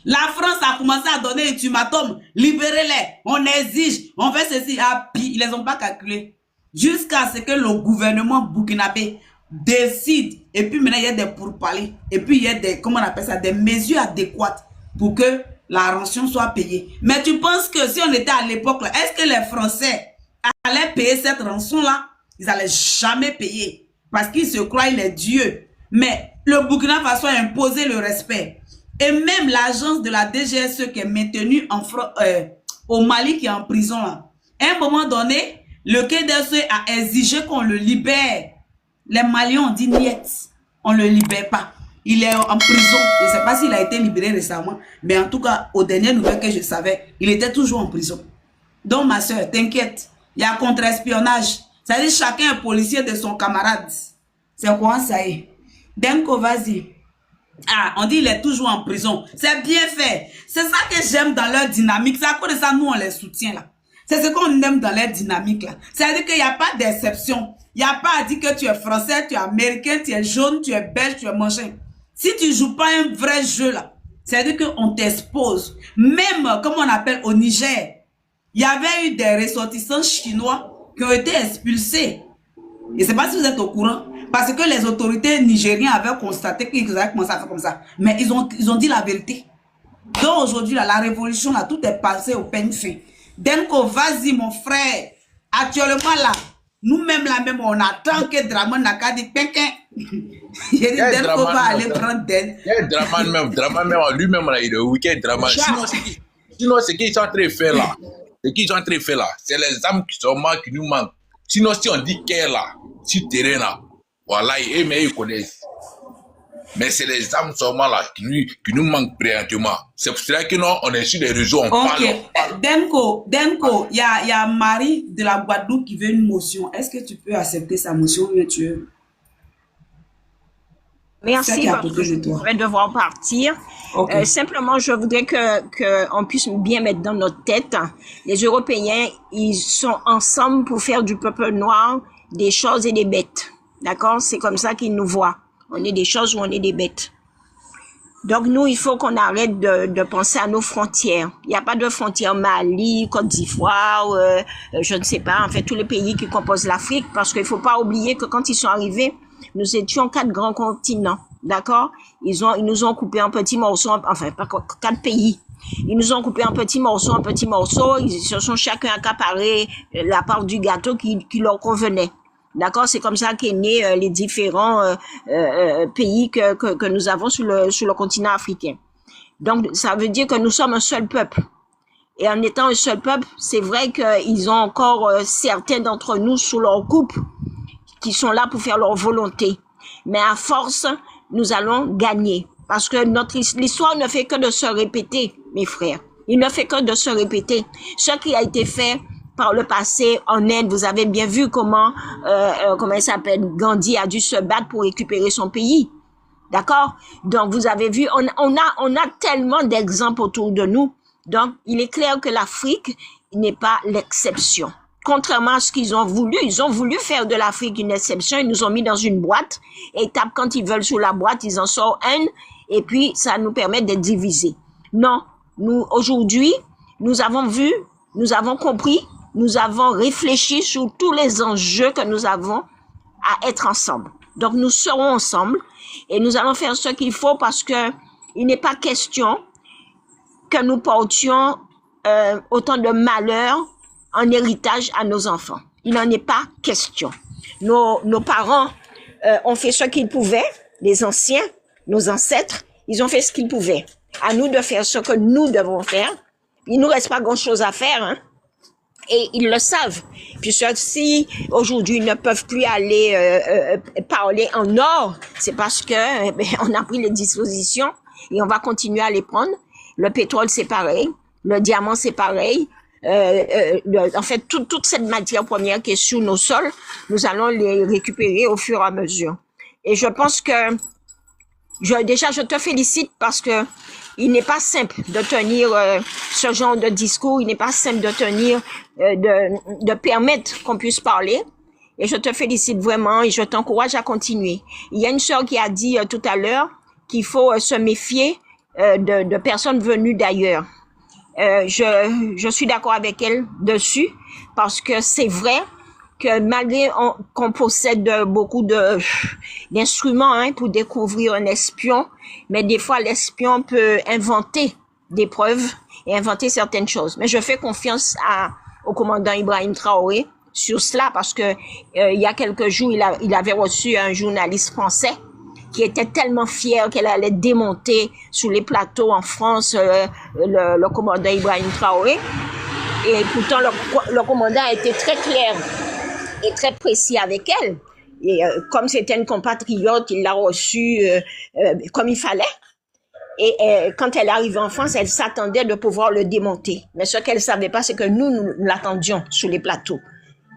La France a commencé à donner ultimatum, libérez-les, on exige, on fait ceci, ah, puis ils les ont pas calculé. Jusqu'à ce que le gouvernement burkinabé décide, et puis maintenant il y a des pourparlers, et puis il y a des, comment on appelle ça, des mesures adéquates pour que la rançon soit payée. Mais tu penses que si on était à l'époque, est-ce que les Français allaient payer cette rançon-là? Ils n'allaient jamais payer, parce qu'ils se croient les dieux. Mais le Burkina Faso a imposé le respect. Et même l'agence de la DGSE qui est maintenue au Mali, qui est en prison, là, à un moment donné, le Quai d'Orsay a exigé qu'on le libère. Les Maliens ont dit niet, on ne le libère pas. Il est en prison. Je ne sais pas s'il a été libéré récemment, mais en tout cas, aux dernières nouvelles que je savais, il était toujours en prison. Donc, ma soeur, t'inquiète. Il y a contre-espionnage. C'est-à-dire chacun est policier de son camarade. C'est quoi ça y est? Denko, vas-y. Ah, on dit qu'il est toujours en prison. C'est bien fait. C'est ça que j'aime dans leur dynamique. C'est à cause de ça, nous, on les soutient là. C'est ce qu'on aime dans leur dynamique là. C'est-à-dire qu'il n'y a pas d'exception. Il n'y a pas à dire que tu es français, tu es américain, tu es jaune, tu es belge, tu es machin. Si tu joues pas un vrai jeu là, c'est-à-dire qu'on t'expose. Même, comme on appelle au Niger, il y avait eu des ressortissants chinois qui ont été expulsés. Et je ne sais pas si vous êtes au courant. Parce que les autorités nigériennes avaient constaté qu'ils avaient commencé à faire comme ça. Mais ils ont dit la vérité. Donc aujourd'hui, la révolution, là, tout est passé au peigne fin. Denko, vas-y mon frère. Actuellement là, nous-mêmes là même, on attend que Draman n'a qu'à dire pinquin. J'ai dit Denko va aller prendre Den. Draman même, lui-même là, il est au week-end Draman. Sinon, ce qu'ils sont en train de faire là, c'est les âmes qui nous manquent. Sinon, si on dit qu'elle là, si terrain là, voilà, mais ils connaissent. Mais c'est les âmes seulement là qui nous manquent présentement. C'est pour cela que nous, on est sur les réseaux, on parle. Denko, il y a Marie de la Guadeloupe qui veut une motion. Est-ce que tu peux accepter sa motion, monsieur? Merci, parce que je vais devoir partir. Okay. Simplement, je voudrais qu'on puisse bien mettre dans notre tête, les Européens, ils sont ensemble pour faire du peuple noir des choses et des bêtes. D'accord? C'est comme ça qu'ils nous voient. On est des choses ou on est des bêtes. Donc, nous, il faut qu'on arrête de penser à nos frontières. Il n'y a pas de frontières Mali, Côte d'Ivoire, je ne sais pas, en fait, tous les pays qui composent l'Afrique, parce qu'il ne faut pas oublier que quand ils sont arrivés, nous étions 4 grands continents, d'accord? Ils nous ont coupé en petits morceaux, enfin, pas 4 pays. Ils nous ont coupé en petits morceaux, ils se sont chacun accaparé la part du gâteau qui leur convenait. D'accord? C'est comme ça qu'est né les différents pays que nous avons sur le continent africain. Donc, ça veut dire que nous sommes un seul peuple. Et en étant un seul peuple, c'est vrai qu'ils ont encore certains d'entre nous sous leur coupe qui sont là pour faire leur volonté. Mais à force, nous allons gagner. Parce que l'histoire ne fait que de se répéter, mes frères. Il ne fait que de se répéter. Ce qui a été fait par le passé en Inde, vous avez bien vu comment il s'appelle, Gandhi a dû se battre pour récupérer son pays. D'accord? Donc, vous avez vu, on a tellement d'exemples autour de nous. Donc, il est clair que l'Afrique n'est pas l'exception. Contrairement à ce qu'ils ont voulu faire de l'Afrique une exception, ils nous ont mis dans une boîte, et quand ils veulent sur la boîte, ils en sortent une, et puis ça nous permet d'être divisés. Non, nous, aujourd'hui, nous avons vu, nous avons compris, nous avons réfléchi sur tous les enjeux que nous avons à être ensemble. Donc, nous serons ensemble, et nous allons faire ce qu'il faut parce que il n'est pas question que nous portions autant de malheurs en héritage à nos enfants. Il n'en est pas question. Nos parents ont fait ce qu'ils pouvaient, les anciens, nos ancêtres, ils ont fait ce qu'ils pouvaient. À nous de faire ce que nous devons faire. Il nous reste pas grand-chose à faire, hein. Et ils le savent. Puis si aujourd'hui ils ne peuvent plus aller parler en or, c'est parce que on a pris les dispositions et on va continuer à les prendre. Le pétrole c'est pareil, le diamant c'est pareil. En fait, toute cette matière première qui est sur nos sols, nous allons les récupérer au fur et à mesure. Et je pense que je te félicite parce que il n'est pas simple de tenir ce genre de discours, il n'est pas simple de tenir, de permettre qu'on puisse parler. Et je te félicite vraiment et je t'encourage à continuer. Il y a une sœur qui a dit tout à l'heure qu'il faut se méfier de personnes venues d'ailleurs. Je suis d'accord avec elle dessus parce que c'est vrai que malgré qu'on possède beaucoup d'instruments pour découvrir un espion, mais des fois l'espion peut inventer des preuves et inventer certaines choses. Mais je fais confiance au commandant Ibrahim Traoré sur cela parce que il y a quelques jours il avait reçu un journaliste français qui était tellement fier qu'elle allait démonter sur les plateaux en France le commandant Ibrahim Traoré. Et pourtant, le commandant a été très clair et très précis avec elle. Et comme c'était une compatriote, il l'a reçue comme il fallait. Et quand elle est arrivée en France, elle s'attendait de pouvoir le démonter. Mais ce qu'elle savait pas, c'est que nous l'attendions sur les plateaux.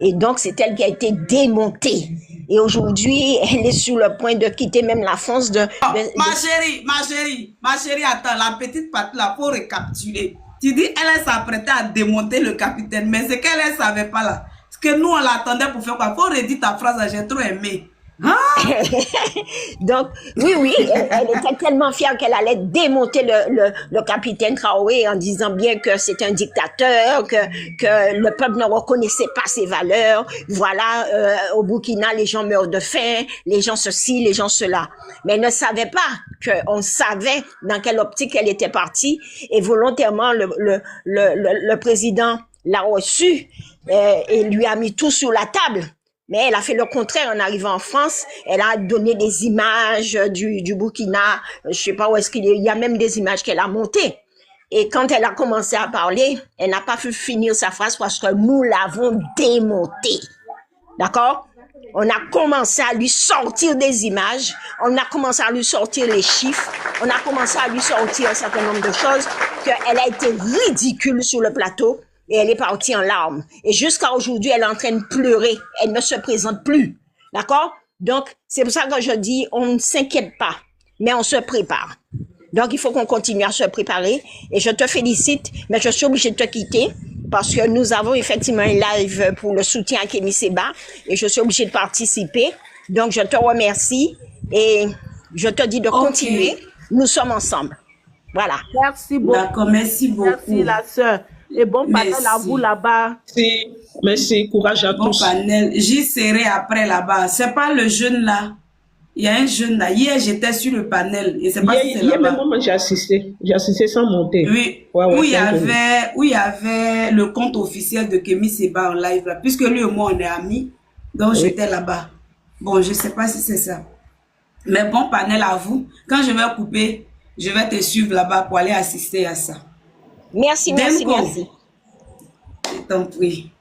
Et donc, c'est elle qui a été démontée. Et aujourd'hui, elle est sur le point de quitter même la France Ma chérie, attends, la petite patte là, faut récapituler. Tu dis, elle s'apprêtait à démonter le capitaine, mais c'est qu'elle ne savait pas là. Parce que nous, on l'attendait pour faire quoi? Faut redire ta phrase, j'ai trop aimé. Ah! Donc, oui, elle était tellement fière qu'elle allait démonter le capitaine Traoré en disant bien que c'est un dictateur, que le peuple ne reconnaissait pas ses valeurs. Voilà, au Burkina, les gens meurent de faim, les gens ceci, les gens cela. Mais elle ne savait pas qu'on savait dans quelle optique elle était partie et volontairement le président l'a reçue et lui a mis tout sur la table. Mais elle a fait le contraire en arrivant en France. Elle a donné des images du Burkina. Je sais pas où est-ce qu'il y a même des images qu'elle a montées. Et quand elle a commencé à parler, elle n'a pas pu finir sa phrase parce que nous l'avons démontée. D'accord? On a commencé à lui sortir des images. On a commencé à lui sortir les chiffres. On a commencé à lui sortir un certain nombre de choses qu'elle a été ridicule sur le plateau. Et elle est partie en larmes. Et jusqu'à aujourd'hui, elle est en train de pleurer. Elle ne se présente plus. D'accord? Donc, c'est pour ça que je dis, on ne s'inquiète pas, mais on se prépare. Donc, il faut qu'on continue à se préparer. Et je te félicite, mais je suis obligée de te quitter parce que nous avons effectivement un live pour le soutien à Kémy Séba et je suis obligée de participer. Donc, je te remercie et je te dis de continuer. Nous sommes ensemble. Voilà. Merci beaucoup. D'accord, merci beaucoup. Merci la sœur. Et bon panel à vous là-bas. Merci, courage à tous. Bon panel, j'y serai après là-bas. C'est pas le jeune là. Il y a un jeune là. Hier, j'étais sur le panel. Et c'est pas si c'est hier là-bas. même moi, j'ai assisté. J'ai assisté sans monter. Oui. Où il y avait le compte officiel de Kémy Séba en live là. Puisque lui et moi, on est amis. Donc, j'étais là-bas. Bon, je sais pas si c'est ça. Mais bon panel à vous. Quand je vais couper, je vais te suivre là-bas pour aller assister à ça. Merci. Je t'en prie.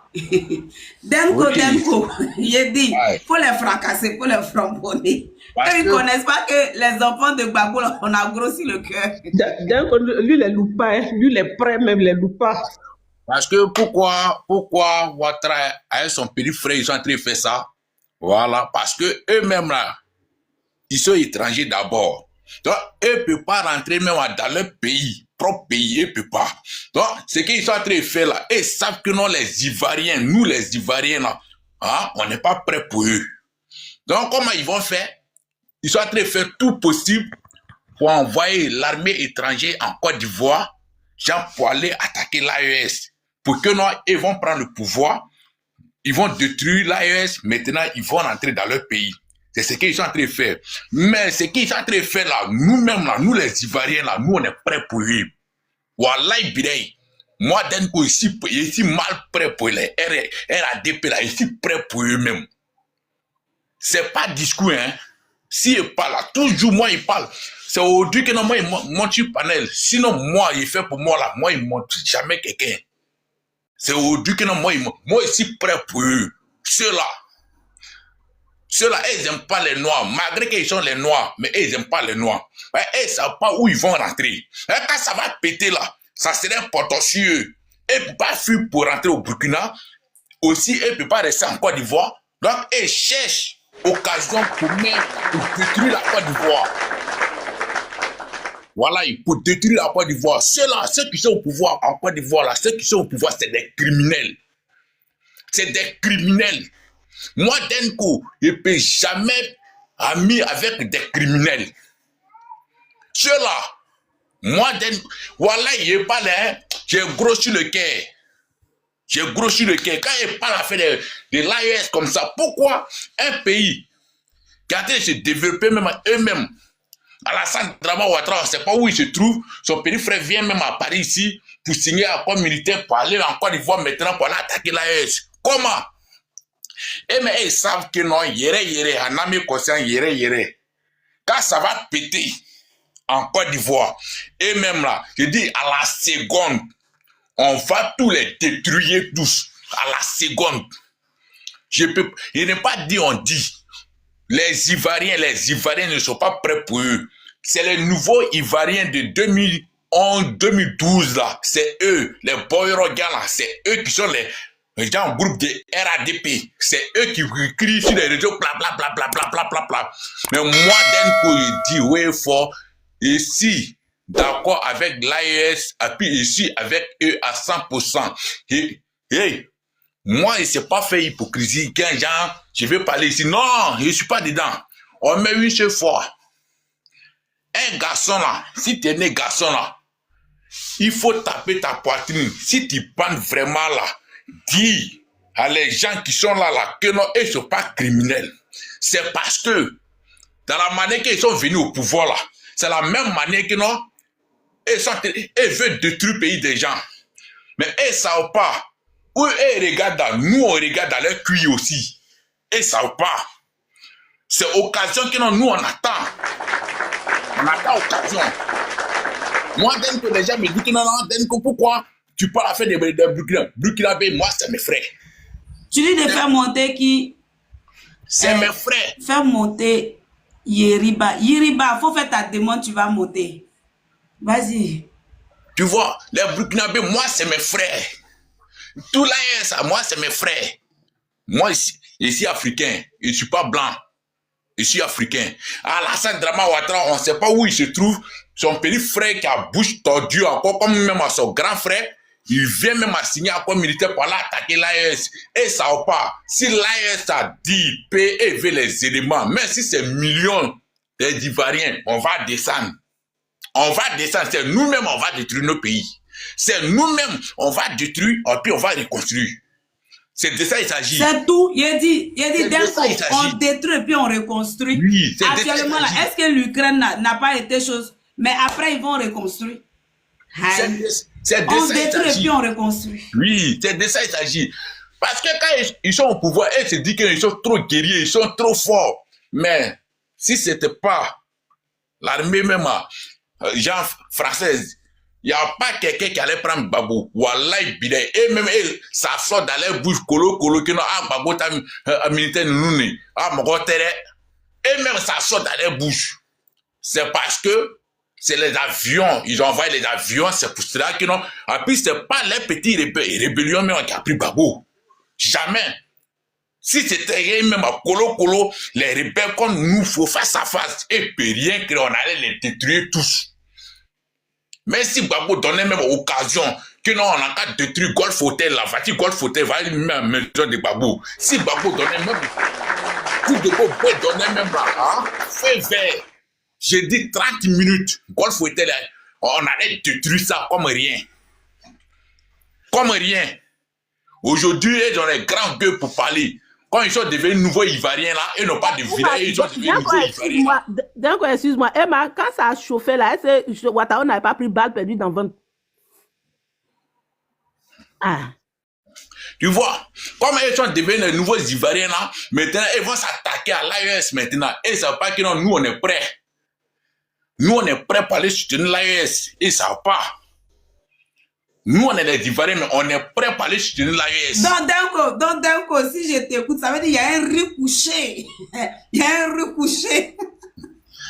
Demko, j'ai dit, faut les fracasser, faut les framponner. Ils ne connaissent pas que les enfants de Gbagbo, on a grossi le cœur. Demko, lui, les loupe pas, lui, les prêts même, les loupe pas. Parce que pourquoi Ouattara, avec son petit frère, ils sont en train de faire ça? Voilà, parce que eux-mêmes là, ils sont étrangers d'abord. Donc, eux ne peuvent pas rentrer même dans leur pays. Propre pays, ils ne peuvent pas. Donc, ce qu'ils sont en train de faire là, ils savent que non, les Ivoiriens, nous les Ivoiriens là, hein, on n'est pas prêts pour eux. Donc, comment ils vont faire? Ils sont en train de faire tout possible pour envoyer l'armée étrangère en Côte d'Ivoire, genre pour aller attaquer l'AES. Pour que non, ils vont prendre le pouvoir, ils vont détruire l'AES, maintenant ils vont rentrer dans leur pays. C'est ce qu'ils sont en train de faire. Mais ce qu'ils sont en train de faire là, nous-mêmes là, nous les Ivoiriens là, nous on est prêts pour eux. Wallahi bidei. Moi d'un coup ici mal prêt pour les RADP là, ici prêt pour eux-mêmes. C'est pas discours hein. Si il parle là, toujours moi il parle. C'est aujourd'hui que non moi il monte sur panel. Sinon moi il fait pour moi là, moi il monte jamais quelqu'un. C'est aujourd'hui que non moi ici prêt pour eux. Ceux-là, ils n'aiment pas les Noirs, malgré qu'ils sont les Noirs, mais ils n'aiment pas les Noirs. Ils ne savent pas où ils vont rentrer. Et quand ça va péter là, ça serait potentieux. Ils ne peuvent pas fuir pour rentrer au Burkina. Aussi, ils ne peuvent pas rester en Côte d'Ivoire. Donc, ils cherchent occasion pour détruire la Côte d'Ivoire. Voilà, pour détruire la Côte d'Ivoire. Ceux-là, ceux qui sont au pouvoir en Côte d'Ivoire, là, ceux qui sont au pouvoir, c'est des criminels. C'est des criminels. Moi, d'un coup, je ne peux jamais ami avec des criminels. Ceux-là, moi, voilà, il parle, hein, j'ai grossi le cœur. J'ai grossi le cœur. Quand il parle à faire de l'AES comme ça, pourquoi un pays qui a été se développer même eux-mêmes, Alassane Dramane Ouattara, on ne sait pas où il se trouve, son petit frère vient même à Paris ici pour signer un accord militaire pour aller en Côte d'Ivoire maintenant pour aller attaquer l'AES. Comment? Et mais ils savent que non, yéré, un ami conscient, yéré. Quand ça va péter en Côte d'Ivoire, et même là, je dis à la seconde, on va tous les détruire tous, à la seconde. Je n'ai pas dit on dit. les Ivoiriens ne sont pas prêts pour eux. C'est les nouveaux Ivoiriens de 2011-2012 là. C'est eux, les Boyroga là. C'est eux qui sont les gens groupe de RADP. C'est eux qui crient sur les réseaux, bla bla bla bla bla bla bla bla. Mais moi, d'un coup, je dis, oui, fort, ici, d'accord avec l'AES, et puis ici, avec eux à 100%. Et moi, il ne s'est pas fait hypocrisie. Quand genre, je vais parler ici. Non, je ne suis pas dedans. On met une seule fois. Un garçon là, si tu es né garçon là, il faut taper ta poitrine. Si tu penses vraiment là, dis à les gens qui sont là, que non, ils ne sont pas criminels. C'est parce que, dans la manière qu'ils sont venus au pouvoir là, c'est la même manière que non, ils veulent détruire le pays des gens. Mais ils ne savent pas. Eux, ils regardent, nous, on regarde dans leur cuir aussi. Ils ne savent pas. C'est occasion que non, nous, on attend. On attend occasion. Moi, dès que les gens me disent que non, pourquoi tu parles à faire des Burkinabé, moi, c'est mes frères. Tu dis de faire monter qui? C'est mes frères. Faire monter Yeriba. Yeriba, faut faire ta demande, tu vas monter. Vas-y. Tu vois, les Burkinabé, moi, c'est mes frères. Tout l'AES, moi, c'est mes frères. Moi, je suis africain. Je ne suis pas blanc. Je suis africain. Alassane Dramane Ouattara, on ne sait pas où il se trouve. Son petit frère qui a bouche tordue encore, comme même à son grand frère, il vient même à signer un corps militaire pour aller attaquer l'AES. Et ça va pas. Si l'AES a dit, PEV les éléments, même si c'est millions d'Ivoiriens, on va descendre. On va descendre. C'est nous-mêmes, on va détruire nos pays. C'est nous-mêmes, on va détruire, et puis on va reconstruire. C'est de ça il s'agit. C'est tout. Il dit on détruit et puis on reconstruit. Oui, c'est actuellement, là, est-ce que l'Ukraine n'a pas été chose? Mais après, ils vont reconstruire. On détruit et puis on reconstruit. Oui, c'est de ça il s'agit. Parce que quand ils sont au pouvoir, ils se disent qu'ils sont trop guerriers, ils sont trop forts. Mais si ce n'était pas l'armée même, genre française, il n'y a pas quelqu'un qui allait prendre Babou. Wallahi, bidé. Et même, ça sort dans leur bouche, colo, que non, Babou, t'as militaire, nous, et même, ça sort dans leur bouche. C'est parce que c'est les avions. Ils ont envoyé les avions, c'est pour cela que non. Et puis, c'est pas les petits rébellions, mais qui a pris Babou. Jamais. Si c'était même à colo, les rebelles comme nous, faut face à face. Et puis rien qu'on allait les détruire tous. Mais si Gbagbo donnait même occasion que non, on a qu'à détruire Golf Hotel, la voiture Golf Hotel va aller même à la maison de Gbagbo. Si Gbagbo donnait même, tout de go donnait même là, feu vert. J'ai dit 30 minutes, Golf Hotel, on allait détruire ça comme rien. Comme rien. Aujourd'hui, ils ont les grands gueux pour parler. Quand ils sont devenus nouveaux Ivoiriens là, ils n'ont pas de village, ils sont devenus nouveaux Ivoiriens. D'un coup, excuse-moi, Emma, quand ça a chauffé là, est-ce que Ouattara n'avait pas pris balle perdue dans le ventre? Ah. Tu vois, comme ils sont devenus les nouveaux Ivoiriens là, maintenant ils vont s'attaquer à l'AES maintenant. Et ils ne savent pas que non, nous on est prêts. Nous on est prêts pour aller soutenir l'AES. Ils ne savent pas. Nous, on est les Ivoiriens, mais on est prêts pour aller soutenir l'AES. Donc, d'un coup, si je t'écoute, ça veut dire qu'il y a un riz couché. Il y a un riz couché.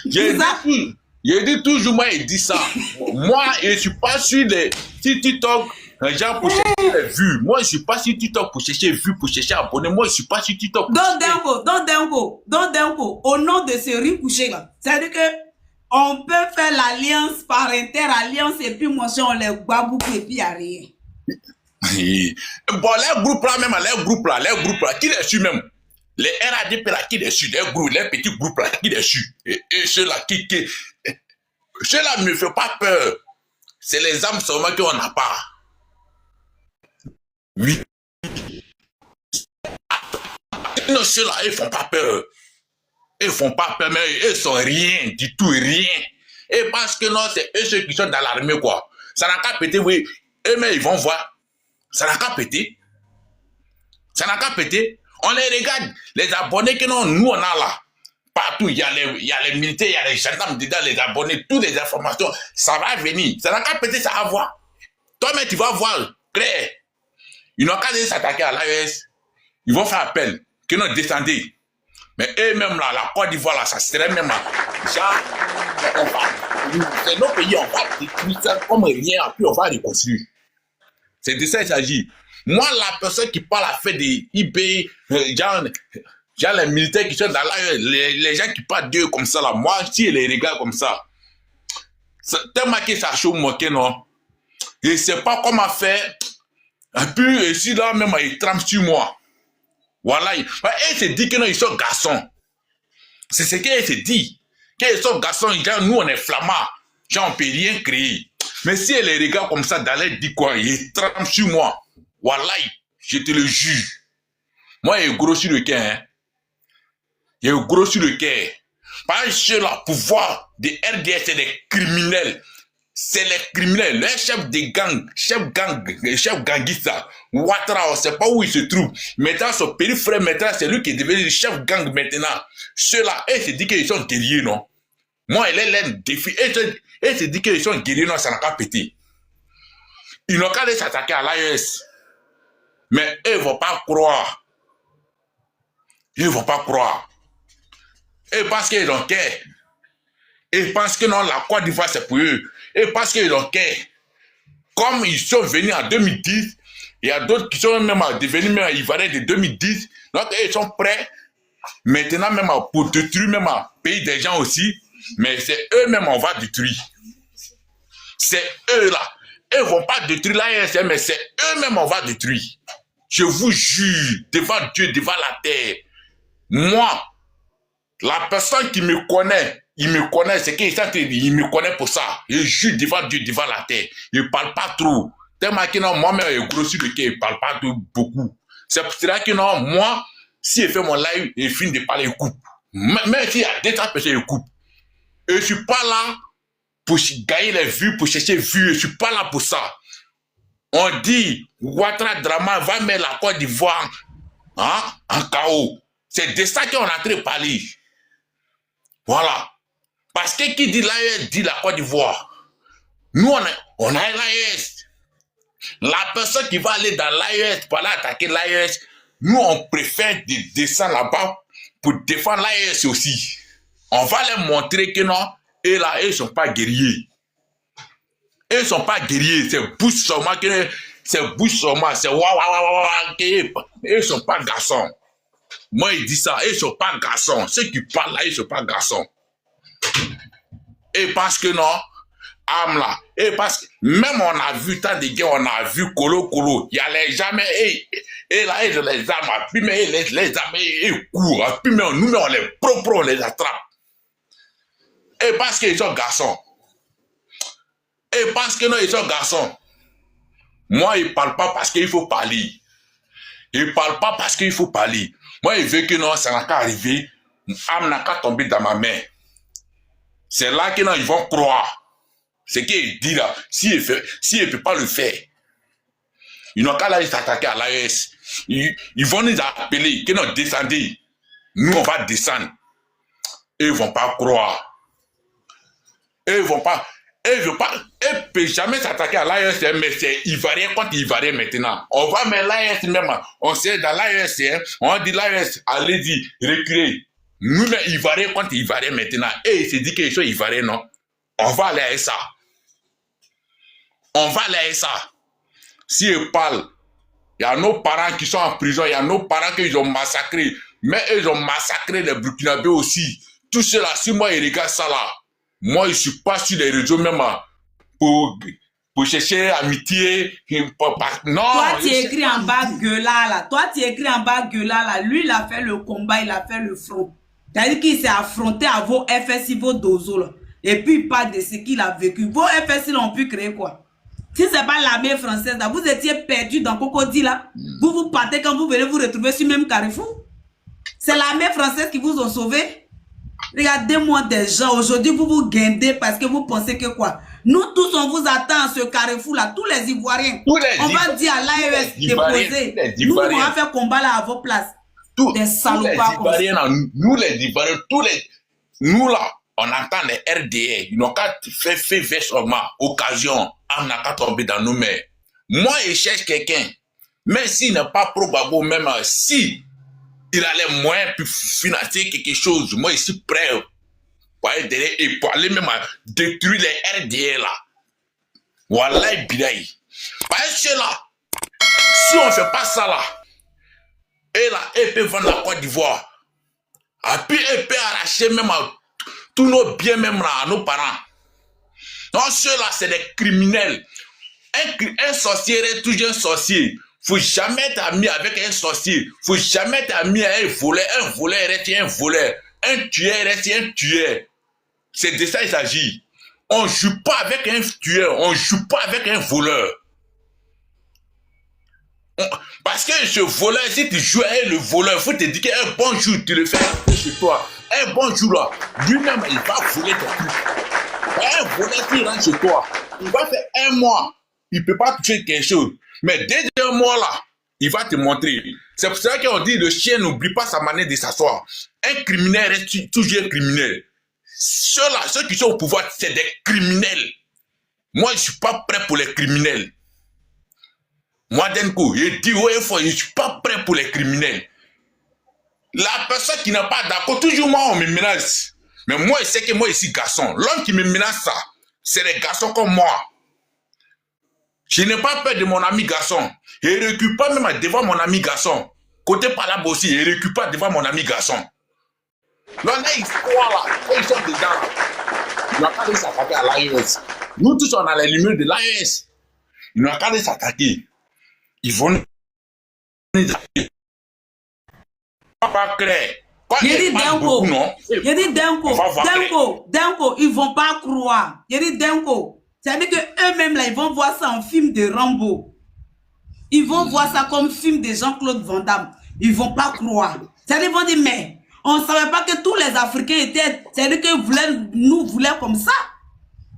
J'ai dit toujours, moi, il dit ça. Moi, je ne suis pas sur les TikTok, genre pour chercher les vues. Moi, je ne suis pas sur TikTok pour chercher vues, pour chercher abonnés. Moi, je ne suis pas sur TikTok. Donc, d'un coup, au nom de ce riz couché là, c'est-à-dire que on peut faire l'alliance par inter-alliance et puis moi, on les babou et puis il n'y a rien. Bon, les groupes là, qui les suit même? Les RADP là, qui les suit? Les petits groupes là, qui les suit? Et ceux-là, ceux-là ne me font pas peur. C'est les âmes seulement qu'on n'a pas. Oui. Non, ceux-là, ils ne font pas peur. Ils font pas peur, mais ils sont rien, du tout, rien. Et parce que non, c'est eux ceux qui sont dans l'armée, quoi. Ça n'a qu'à péter, oui. Eux-mêmes, ils vont voir. Ça n'a qu'à péter. Ça n'a qu'à péter. On les regarde, les abonnés que non, nous, on a là. Partout, il y a les militaires, il y a les gendarmes dedans, les abonnés, toutes les informations. Ça va venir. Ça n'a qu'à péter, ça va voir. Toi-même, tu vas voir, clair. Ils n'ont qu'à s'attaquer à l'AES. Ils vont faire appel. Que non, descendez. Mais eux-mêmes, là, la Côte d'Ivoire, là, ça serait même... Genre, c'est nos pays, on va détruire ça comme rien, puis on va reconstruire. C'est de ça qu'il s'agit. Moi, la personne qui parle à fait des IB, genre les militaires qui sont dans là, les gens qui parlent d'eux comme ça, là, moi, si je les regarde comme ça, tellement que ça chauffe mon cœur, non? Je ne sais pas comment faire. Et puis, ici, là, même, ils trempent sur moi. Voilà. Et se dit que non, ils sont garçons. C'est ce qu'ils se dit. Qu'ils sont garçons, genre, nous, on est flamands. Genre, on ne peut rien créer. Mais si elle les regarde comme ça, dans l'air, dit quoi, ils trempent sur moi. Voilà. Je te le jure. Moi, il est gros sur le cœur. Hein. Il est gros sur le cœur. Parce que le pouvoir des RDS, c'est des criminels. C'est les criminels, les chefs de gang, chef ganguiste, Ouattara, on ne sait pas où il se trouve. Maintenant, son petit frère, maintenant, c'est lui qui est devenu le chef gang maintenant. Ceux-là, ils se disent qu'ils sont guerriers, non? Moi, il est l'un défi. Ils se disent qu'ils sont guerriers, non, ça n'a qu'à péter. Ils n'ont qu'à aller s'attaquer à l'AES. Mais eux ne vont pas croire. Ils ne vont pas croire. Et parce qu'ils ont qu'à. Et parce que non, la Côte d'Ivoire, c'est pour eux. Et parce qu'ils ont qu'à. Comme ils sont venus en 2010, il y a d'autres qui sont même devenus même Ivoiriens de 2010. Donc, ils sont prêts maintenant même pour détruire même le pays des gens aussi. Mais c'est eux-mêmes on va détruire. C'est eux-là. Ils ne vont pas détruire l'ASM, mais c'est eux-mêmes on va détruire. Je vous jure, devant Dieu, devant la terre. Moi, la personne qui me connaît, il me connaît, c'est qu'il il me connaît pour ça. Je jure devant Dieu, devant la terre. Il ne parle pas trop. Tellement que non, moi-même, il est grossi le cœur, il ne parle pas trop, beaucoup. C'est pour cela que non, moi, si je fais mon live, il finit de parler, il coupe. Même s'il y a 200 personnes, il coupe. Et je ne suis pas là pour gagner les vues, pour chercher les vues. Je ne suis pas là pour ça. On dit, Ouattara Drama va mettre la Côte d'Ivoire en chaos. C'est de ça qu'on est en train de parler. Voilà. Parce que qui dit l'AES dit la Côte d'Ivoire. Nous, on a l'AES. La personne qui va aller dans l'AES pour aller attaquer l'AES, nous, on préfère descendre là-bas pour défendre l'AES aussi. On va leur montrer que non, et là, ils ne sont pas guerriers. Ils ne sont pas guerriers. C'est bouche seulement, c'est bouche seulement, c'est waouh. Ils ne sont pas garçons. Moi, il dit ça, ils ne sont pas garçons. Ceux qui parlent là, ils ne sont pas garçons. Et parce que non, là, et parce que même on a vu tant de gars, on a vu Colo, il y a les jamais, et là, ils ont les armes, puis mais les armes, ils courent, puis mais nous, on les propres, on les attrape. Et parce qu'ils sont garçons. Et parce que non, ils sont garçons. Moi, ils ne parlent pas parce qu'il faut parler. Ils ne parlent pas parce qu'il faut parler. Moi, il veut que non, ça n'a qu'à arriver, âme n'a qu'à tomber dans ma main. C'est là que non, ils vont croire. Ce qu'il dit là, s'il ne peut pas le faire, ils n'ont qu'à aller s'attaquer à l'AES. Ils vont nous appeler, que non, descendez. Nous, on va descendre. Et ils ne vont pas croire. Et ils ne vont pas. Et ils ne peuvent jamais s'attaquer à l'AES, mais c'est Ivoirien contre Ivoirien maintenant. On va mettre l'AES même. On sait dans l'AES, on dit l'AES, allez-y, reculez. Nous, les Ivoiriens contre Ivoiriens maintenant. Et il se dit qu'ils sont Ivoiriens, non? On va aller à ça. On va aller à ça. Si ils parlent, il y a nos parents qui sont en prison, il y a nos parents qu'ils ont massacrés. Mais ils ont massacré les Burkinabés aussi. Tout cela, si moi, ils regardent ça là, moi, je ne suis pas sur les réseaux même pour chercher amitié. Non. Toi, tu écris en bas gueula là. Toi, tu écris en bas gueula là. Lui, il a fait le combat, il a fait le front. C'est-à-dire qu'il s'est affronté à vos FSI, vos dozos là. Et puis, il parle de ce qu'il a vécu. Vos FSI ont pu créer quoi? Si ce n'est pas l'armée française là, vous étiez perdu dans Cocody là. Vous partez quand vous venez vous retrouver sur le même carrefour. C'est l'armée française qui vous a sauvé. Regardez-moi des gens, aujourd'hui vous vous guindez parce que vous pensez que quoi? Nous tous on vous attend à ce carrefour là, tous les Ivoiriens. On va dire à l'AES déposer. Nous on va faire combat là à vos places. Des salopards. Nous les Ivoiriens, nous là, on entend les RDA. Ils n'ont qu'à faire versement, occasion, on n'a qu'à tomber dans nos mains. Moi je cherche quelqu'un, même s'il n'est pas probable, même si il a les moyens pour financer quelque chose. Moi, je suis prêt pour aller derrière et pour aller même détruire les RDA là. Voilà, bidaï. Parce que là, si on ne fait pas ça là, et là, elle peut vendre la Côte d'Ivoire. Et puis, elle peut arracher même tous nos biens, même là, à nos parents. Non, ceux-là, c'est des criminels. Un sorcier est toujours un sorcier. Faut jamais être ami avec un sorcier. Faut jamais être ami avec un voleur. Un voleur reste un voleur. Un tueur reste un tueur. C'est de ça qu'il s'agit. On ne joue pas avec un tueur. On ne joue pas avec un voleur. Parce que ce voleur, si tu joues avec le voleur, il faut te dire qu'un bon jour, tu le fais chez toi. Un bon jour là, lui-même, il va voler ton truc. Un voleur qui rentre chez toi, il va faire un mois. Il ne peut pas toucher quelque chose. Mais dès 2 mois là, il va te montrer. C'est pour ça qu'on dit le chien n'oublie pas sa manière de s'asseoir. Un criminel reste toujours un criminel. Ceux-là, ceux qui sont au pouvoir, c'est des criminels. Moi, je ne suis pas prêt pour les criminels. Moi, d'un coup, je dis, ouais, je ne suis pas prêt pour les criminels. La personne qui n'est pas d'accord, toujours moi, on me menace. Mais moi, je sais que moi, je suis garçon. L'homme qui me menace ça, c'est les garçons comme moi. Je n'ai pas peur de mon ami garçon. Je ne recule pas même devant mon ami garçon. Côté par là aussi, je ne recule pas devant mon ami garçon. Là, ils croient là, ils sont dedans. Ils n'ont qu'à s'attaquer à l'AES. Nous tous, on a les lumières de l'AES. Ils n'ont qu'à s'attaquer. Ils vont pas clair. J'ai dit Denko. J'ai dit Denko, ils vont pas croire. J'ai dit Denko. C'est-à-dire qu'eux-mêmes, là, ils vont voir ça en film de Rambo. Ils vont voir ça comme film de Jean-Claude Van Damme. Ils vont pas croire. C'est-à-dire qu'ils vont dire, mais on ne savait pas que tous les Africains étaient... C'est-à-dire qu'ils nous voulaient comme ça.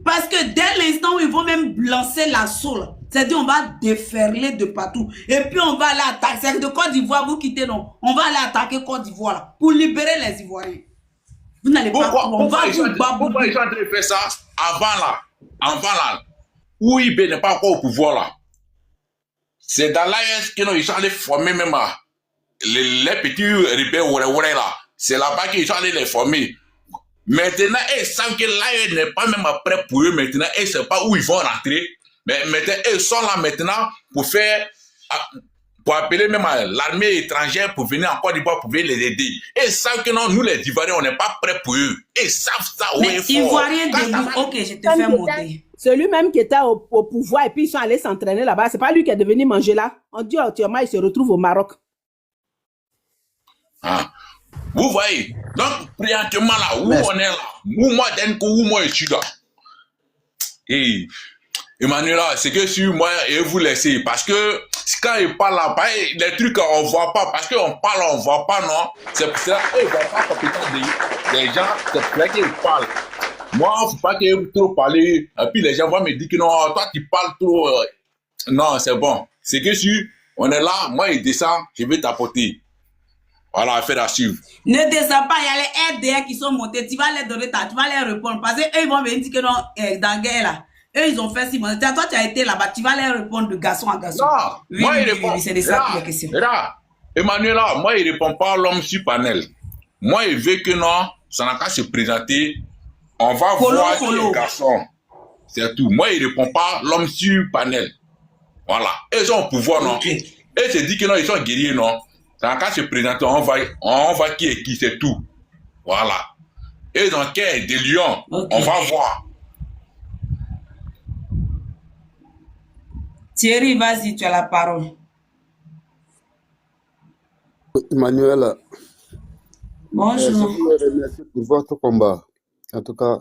Parce que dès l'instant où ils vont même lancer l'assaut, c'est-à-dire on va déferler de partout. Et puis on va aller attaquer. C'est de Côte d'Ivoire, vous quittez, non. On va aller attaquer Côte d'Ivoire là, pour libérer les Ivoiriens. Vous n'allez pas croire. Pourquoi ils sont en train de faire ça avant là, où IB n'est pas encore au pouvoir là. C'est dans l'AES qu'ils sont allés former même les petits rebelles là. C'est là-bas qu'ils sont allés les former. Maintenant, ils savent que l'AES n'est pas même prêt pour eux maintenant. Ils ne savent pas où ils vont rentrer. Mais maintenant, ils sont là maintenant pour appeler même l'armée étrangère pour venir en Côte d'Ivoire pour venir les aider. Ils savent que non, nous les Ivoiriens, on n'est pas prêts pour eux. Ils savent ça. Mais Ivoiriens debout, ok, je te fais monter. Celui-même qui était au pouvoir et puis ils sont allés s'entraîner là-bas, c'est pas lui qui est devenu manger là. On dit actuellement, il se retrouve au Maroc. Ah. Vous voyez, donc, présentement là, où on est là, où moi, où moi je suis là. Et Emmanuel, c'est que sur moi, et vous laissez, parce que quand il parle là, les trucs on voit pas, parce qu'on parle, on voit pas, non. C'est pour ça qu'ils ne voient pas compétence des gens, c'est pour ça qu'ils parlent. Moi, il ne faut pas qu'ils aient trop parler, et puis les gens vont me dire que non, toi tu parles trop. Non, c'est bon. C'est que si on est là, moi il descend, je vais t'apporter. Voilà, affaire à suivre. Ne descends pas, il y a les RDA qui sont montés, tu vas les donner, tu vas les répondre. Parce qu'eux, ils vont venir dire que non, dans la guerre là, eux, ils ont fait si bon. Toi, tu as été là-bas, tu vas les répondre de garçon à garçon. Non, oui, moi, oui, il répond. Oui, c'est de ça la question. Là, Emmanuel, là, moi, il répond pas à l'homme sur panel. Moi, il veut que non, ça n'a qu'à se présenter. On va voir les garçons. C'est tout. Moi, il répond pas l'homme sur panel. Voilà. Ils ont le pouvoir, non. Et se dit que non, ils sont guerriers, non. Ça n'a qu'à se présenter, on va qui est qui, c'est tout. Voilà. Et ils ont qu'un des lions, on va voir. Thierry, vas-y, tu as la parole. Emmanuel, bonjour. Je vous remercie pour votre combat. En tout cas,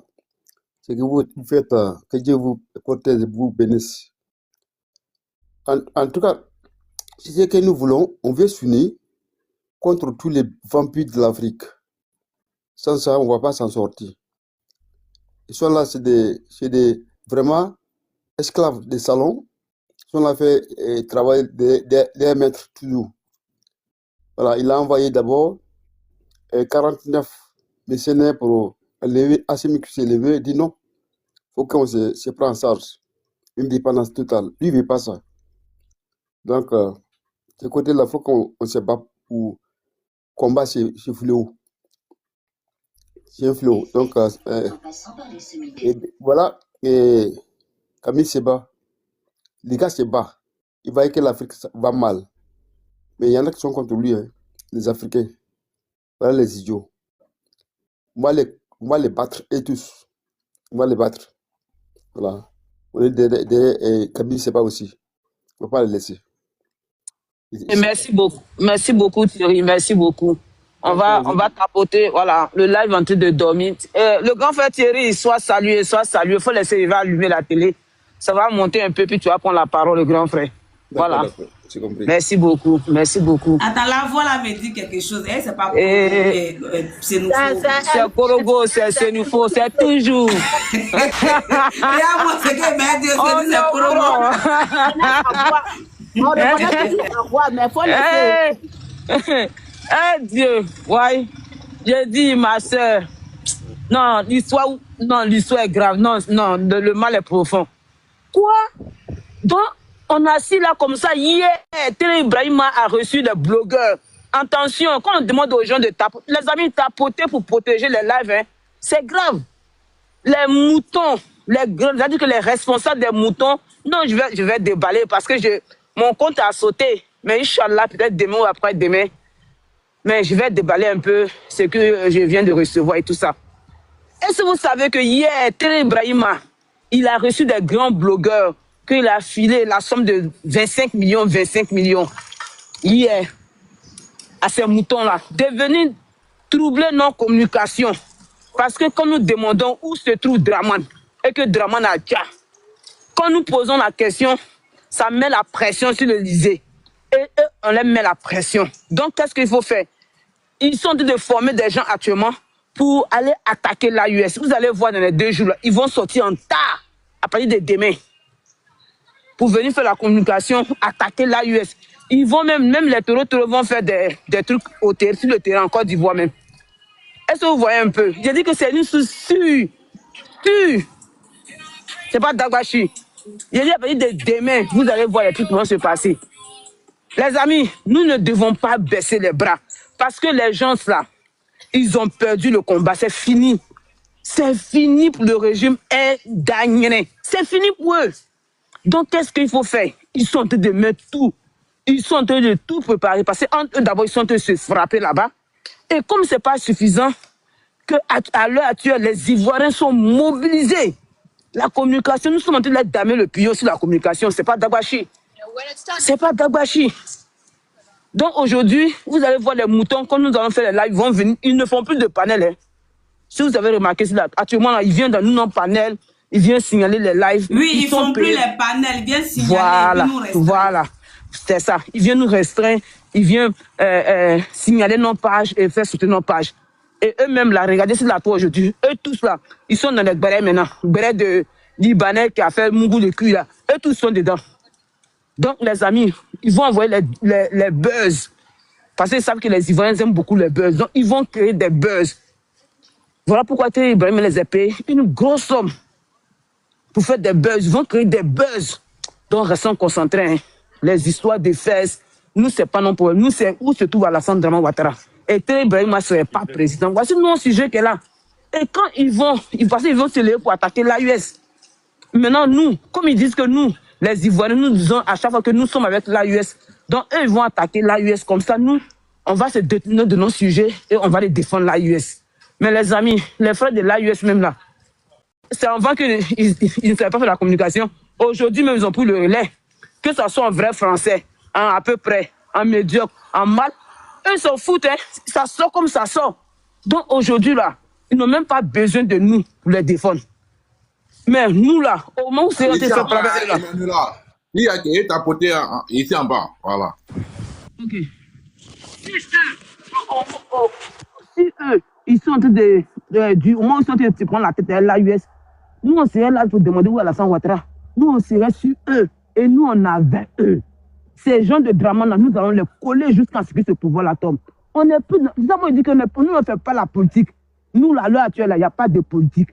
ce que vous faites, que Dieu vous protège et vous bénisse. En tout cas, c'est ce que nous voulons. On veut s'unir contre tous les vampires de l'Afrique. Sans ça, on ne va pas s'en sortir. Ils sont là, c'est des vraiment esclaves des salons. Ils sont là fait travailler des maîtres toujours. Voilà, il a envoyé d'abord 49 mercenaires pour lever, Assimi qui s'est levé, il dit non, il faut qu'on se prenne en charge. Une dépendance totale. Lui, il ne veut pas ça. Donc, de ce côté-là, il faut qu'on se batte pour combat, c'est fléau. C'est un fléau. Donc, et voilà, et Camille Seba, les gars se battent. Il va dire que l'Afrique va mal. Mais il y en a qui sont contre lui, hein, les Africains. Voilà les idiots. On va les battre, et tous. On va les battre. Voilà. On est derrière Camille Seba aussi. On ne va pas les laisser. Et merci beaucoup Thierry, merci beaucoup. On va tapoter, voilà, le live en train de dormir. Le grand frère Thierry, soit salué, il faut laisser, il va allumer la télé. Ça va monter un peu, puis tu vas prendre la parole, le grand frère. Voilà. J'ai compris. Merci beaucoup. Attends, la voix là me dit quelque chose. C'est pas c'est nous. C'est Korogo, c'est nous faux, c'est toujours. Regarde-moi ce que m'a dit, c'est Korogo. On mais il faut laisser. Dieu, ouais. J'ai dit, ma soeur, non, l'histoire est grave. Non, le mal est profond. Quoi? Donc, on a assis là comme ça. Hier, Tere Ibrahima a reçu des blogueurs. Attention, quand on demande aux gens de tapoter, les amis, tapoter pour protéger les lives, hein, c'est grave. Les moutons, c'est-à-dire que les responsables des moutons, non, je vais déballer parce que mon compte a sauté. Mais Inch'Allah, peut-être demain ou après-demain. Mais je vais déballer un peu ce que je viens de recevoir et tout ça. Est-ce que vous savez que hier, Tere Ibrahima, il a reçu des grands blogueurs, qu'il a filé la somme de 25 millions, hier, à ces moutons-là, de venir troubler nos communications. Parce que quand nous demandons où se trouve Draman, et que Draman a déjà, quand nous posons la question, ça met la pression sur l'Élysée. Et eux, on leur met la pression. Donc, qu'est-ce qu'il faut faire? Ils sont en train de former des gens actuellement pour aller attaquer l'AUS. Vous allez voir dans les 2 jours, là, ils vont sortir en tas à partir de demain pour venir faire la communication, attaquer l'AUS. Ils vont même les taureaux vont faire des trucs sur le terrain en Côte d'Ivoire même. Est-ce que vous voyez un peu? J'ai dit que c'est une source sûre. C'est pas Dagbashi. J'ai dit à partir de demain, vous allez voir les trucs qui vont se passer. Les amis, nous ne devons pas baisser les bras. Parce que les gens là, ils ont perdu le combat. C'est fini. C'est fini pour le régime indagné. C'est fini pour eux. Donc, qu'est-ce qu'il faut faire? Ils sont en train de mettre tout. Ils sont en train de tout préparer. Parce que d'abord, ils sont en train de se frapper là-bas. Et comme ce n'est pas suffisant, qu'à l'heure actuelle, les Ivoiriens sont mobilisés. La communication, nous sommes en train de damer le tuyau sur la communication. Ce n'est pas Dagbashi. C'est pas Dagbashi. Donc aujourd'hui, vous allez voir les moutons, quand nous allons faire les lives, ils vont venir, ils ne font plus de panel. Hein. Si vous avez remarqué, actuellement, là, ils viennent dans nos panels, ils viennent signaler les lives. Oui, ils font plus les panels, ils viennent signaler. Voilà, c'est ça. Ils viennent nous restreindre, ils viennent signaler nos pages et faire soutenir nos pages. Et eux-mêmes, là, regardez, c'est là, toi aujourd'hui, eux tous là, ils sont dans les bérets maintenant. Bérets de Libanais qui a fait Mougou de cul là. Eux tous sont dedans. Donc, les amis, ils vont envoyer les buzz. Parce qu'ils savent que les Ivoiriens aiment beaucoup les buzz. Donc, ils vont créer des buzz. Voilà pourquoi Tere Ibrahima les a payés une grosse somme pour faire des buzz. Ils vont créer des buzz. Donc, restons concentrés. Hein. Les histoires des fesses, nous, c'est pas non problème. Nous, c'est où se trouve Alassane Dramane Ouattara. Et Tere Ibrahima ne serait pas président. Voici nos sujets qu'il est là. Et quand ils vont se lever pour attaquer l'AUS. Maintenant, nous, comme ils disent que nous, les Ivoiriens, nous disons à chaque fois que nous sommes avec l'AUS, donc eux, ils vont attaquer l'AUS comme ça. Nous, on va se détenir de nos sujets et on va les défendre l'AUS. Mais les amis, les frères de l'AUS même là, c'est avant qu'ils ne savaient pas faire la communication. Aujourd'hui même, ils ont pris le relais. Que ce soit en vrai français, à peu près, en médiocre, en mal, eux, ils s'en foutent. Hein. Ça sort comme ça sort. Donc aujourd'hui là, ils n'ont même pas besoin de nous pour les défendre. Mais nous là, au moment où c'est fait travailler là. Il y a qui est tapoté ici en bas, voilà. Ok. Si eux, ils sont en train au moment où ils sont en train de prendre la tête de l'AUS, nous on serait là pour demander où Alassane Ouattara. Nous on serait sur eux et nous on avait eux. Ces gens de Dramane là, nous allons les coller jusqu'à ce que ce pouvoir-là tombe. On n'est plus. Nous avons dit que nous ne faisons pas la politique. Nous, là, à l'heure actuelle, il n'y a pas de politique.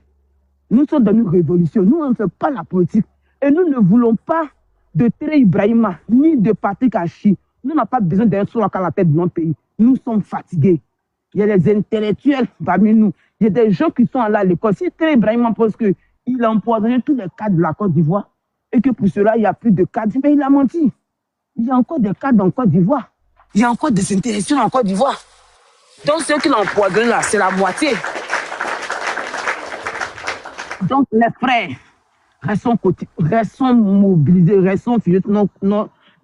Nous sommes dans une révolution. Nous, on ne fait pas la politique. Et nous ne voulons pas de Tere Ibrahima, ni de Patrick Achi. Nous n'avons pas besoin d'un soir à la tête de notre pays. Nous sommes fatigués. Il y a des intellectuels parmi nous. Il y a des gens qui sont allés à l'école. Si Tere Ibrahima pense qu'il a empoisonné tous les cadres de la Côte d'Ivoire et que pour cela, il n'y a plus de cadres, mais il a menti. Il y a encore des cadres en Côte d'Ivoire. Il y a encore des intellectuels en Côte d'Ivoire. Donc, ceux qui l'ont empoisonné là, c'est la moitié. Donc, les frères, restons mobilisés, restons fidèles,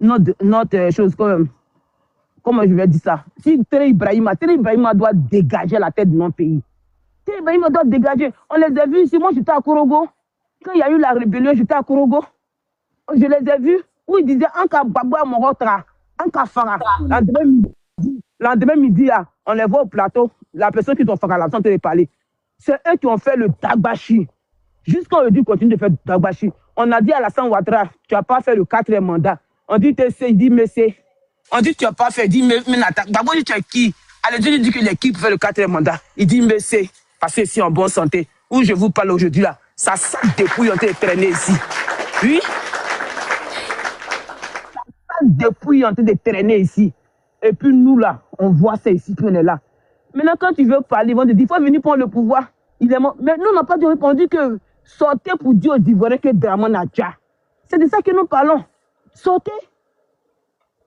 notre chose comme... Comment je vais dire ça? Si Tere Ibrahima doit dégager la tête de notre pays. Tere Ibrahima doit dégager. On les a vus ici. Moi, j'étais à Korogo. Quand il y a eu la rébellion, j'étais à Korogo. Je les ai vus où ils disaient Anka Bagua Morotra, Anka Fara. L'endemain midi, là, on les voit au plateau. La personne qui t'ont fait la santé de parler. C'est eux qui ont fait le Tagbashi. Jusqu'à on dit continue de faire le Tagbashi. On a dit à Alassane Ouattara, tu n'as pas fait le 4e mandat. On dit il dit mais c'est. On dit tu n'as pas fait, il dit mais d'abord tu es qui? Allez, Dieu dit qu'il est qui pour faire le 4e mandat. Il dit mais c'est parce que si en bonne santé, où je vous parle aujourd'hui là, ça sac dépouille ont été traîné ici. Oui. Ça sac dépouille ont été traîné ici. Et puis nous là, on voit ça ici, puis on est là. Maintenant quand tu veux parler, ils vont te dire, il faut venir prendre le pouvoir. Il est mort. Mais nous on n'a pas répondu que sortez pour dire aux Ivoiriens que Dramane a déjà. C'est de ça que nous parlons. Sortez.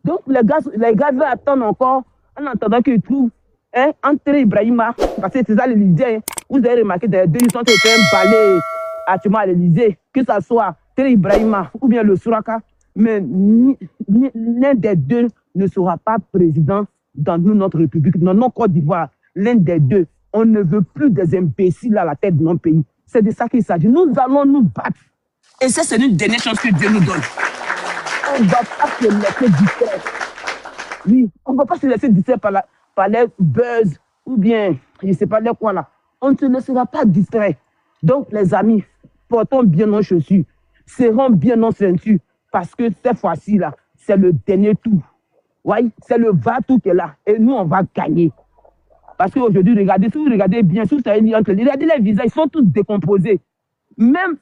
Donc, les gars veulent attendre encore en attendant qu'ils trouvent entre Ibrahima, parce que c'est ça l'Élysée. Hein. Vous avez remarqué, des deux, ils sont en train de faire un balai actuellement à l'Élysée, que ce soit Tere Ibrahima ou bien le Souraka, mais l'un des deux ne sera pas président dans notre République, dans notre Côte d'Ivoire. L'un des deux. On ne veut plus des imbéciles à la tête de notre pays. C'est de ça qu'il s'agit. Nous allons nous battre. Et ça, c'est une dernière chance que Dieu nous donne. On ne va pas se laisser distraire. Oui, on ne va pas se laisser distraire par les buzz ou bien, je ne sais pas les quoi là. On ne se laissera pas distraire. Donc, les amis, portons bien nos chaussures, serrons bien nos ceintures, parce que cette fois-ci là, c'est le dernier tour. Oui, c'est le va-tout qui est là. Et nous, on va gagner. Parce qu'aujourd'hui, regardez, si vous regardez bien, si vous savez, regardez les visages, ils sont tous décomposés. Même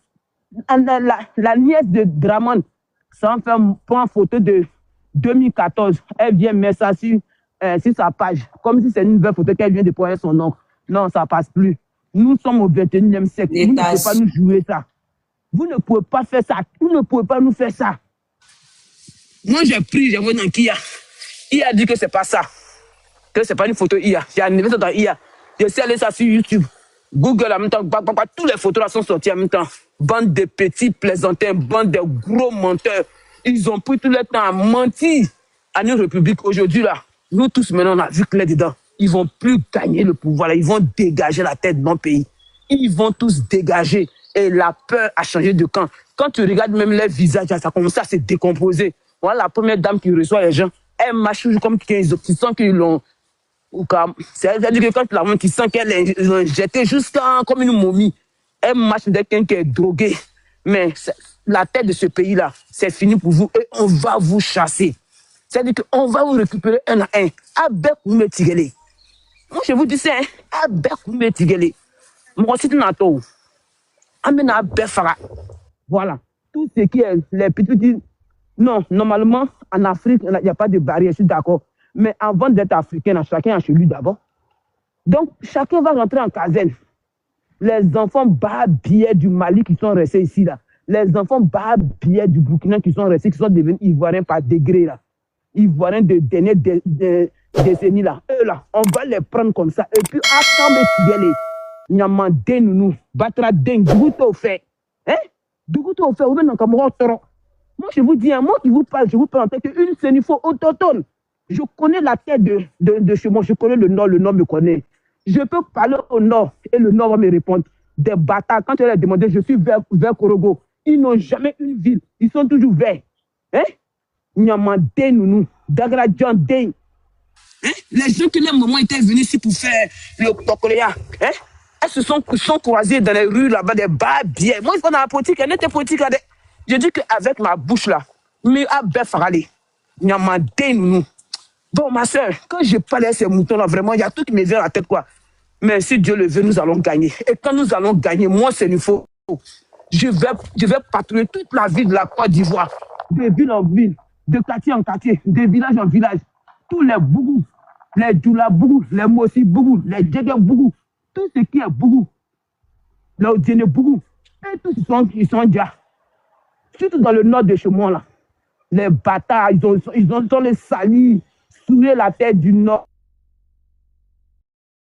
la nièce de Dramane, ça prend une photo de 2014. Elle vient mettre ça sur sa page. Comme si c'est une nouvelle photo qu'elle vient de poser son nom. Non, ça ne passe plus. Nous sommes au 21e siècle. Vous ne pouvez pas nous jouer ça. Vous ne pouvez pas faire ça. Vous ne pouvez pas nous faire ça. Moi, j'ai pris, j'ai vu dans Kia. Il a dit que ce n'est pas ça. Que ce n'est pas une photo IA. J'ai animé ça dans IA. Je suis allé ça sur YouTube. Google en même temps. Toutes les photos là sont sorties en même temps. Bande de petits plaisantins, bande de gros menteurs. Ils ont pris tout le temps à mentir à notre République. Aujourd'hui, là, nous tous maintenant, on a vu clair dedans. Ils ne vont plus gagner le pouvoir. Là. Ils vont dégager la tête de mon pays. Ils vont tous dégager. Et la peur a changé de camp. Quand tu regardes même les visages, ça commence à se décomposer. Voilà la première dame qui reçoit les gens. Elle marche comme qu'ils sentent qu'ils l'ont... C'est-à-dire que quand la montre, tu sens qu'elle est jetée jusqu'à comme une momie. Elle marche avec quelqu'un qui est drogué. Mais la tête de ce pays-là, c'est fini pour vous et on va vous chasser. C'est-à-dire qu'on va vous récupérer un à un. Avec vous me tigrer. Moi, je vous dis ça, avec vous me tigrer. Moi aussi, je suis amena befara. Voilà. Tout ce qui est les petits. Non, normalement, en Afrique, il n'y a pas de barrière, je suis d'accord. Mais avant d'être africain, chacun a chez lui d'abord. Donc, chacun va rentrer en caserne. Les enfants bas-billets du Mali qui sont restés ici, là. Les enfants bas-billets du Burkina qui sont restés, qui sont devenus ivoiriens par degré, là. Ivoiriens de dernière décennie, là. Eux, là, on va les prendre comme ça. Et puis, à quand me tirer, Nyamandé, nous, Batra Deng, Dougouto fait. Hein? Dougouto fait, ou bien dans Cameroun, Toro. Moi, je vous dis, moi qui vous parle, je vous parle en tant qu'une sénifo autochtone. Je connais la tête de chez moi, je connais le nord me connaît. Je peux parler au nord et le nord va me répondre. Des bâtards, quand je leur ai demandé, je suis vers Korogo. Ils n'ont jamais une ville, ils sont toujours verts. Hein? Nyamandé, Nounou, Dagradjandé. Hein? Les gens qui, les moments, étaient venus ici pour faire le Tokoléa. Hein? Elles se sont croisées dans les rues là-bas, des barbiers. Moi, il faut dans la politique, elle était politique. Je dis qu'avec ma bouche là, mais à Befarale, Nyamandé, Nounou. Bon, ma soeur, quand je parlais à ces moutons-là, vraiment, il y a tout qui me vient à la tête, quoi. Mais si Dieu le veut, nous allons gagner. Et quand nous allons gagner, moi, c'est une faute. Je vais patrouiller toute la ville de la Côte d'Ivoire, de ville en ville, de quartier en quartier, de village en village. Tous les bougous, les Djoulabougou, les Mossi Bougou, les Djege Bougou, tout ce qui est Bougou, les Odjene Bougou, et tous ils sont déjà, surtout dans le nord de chez moi là. Les bâtards, ils ont les salis, souiller la tête du nord.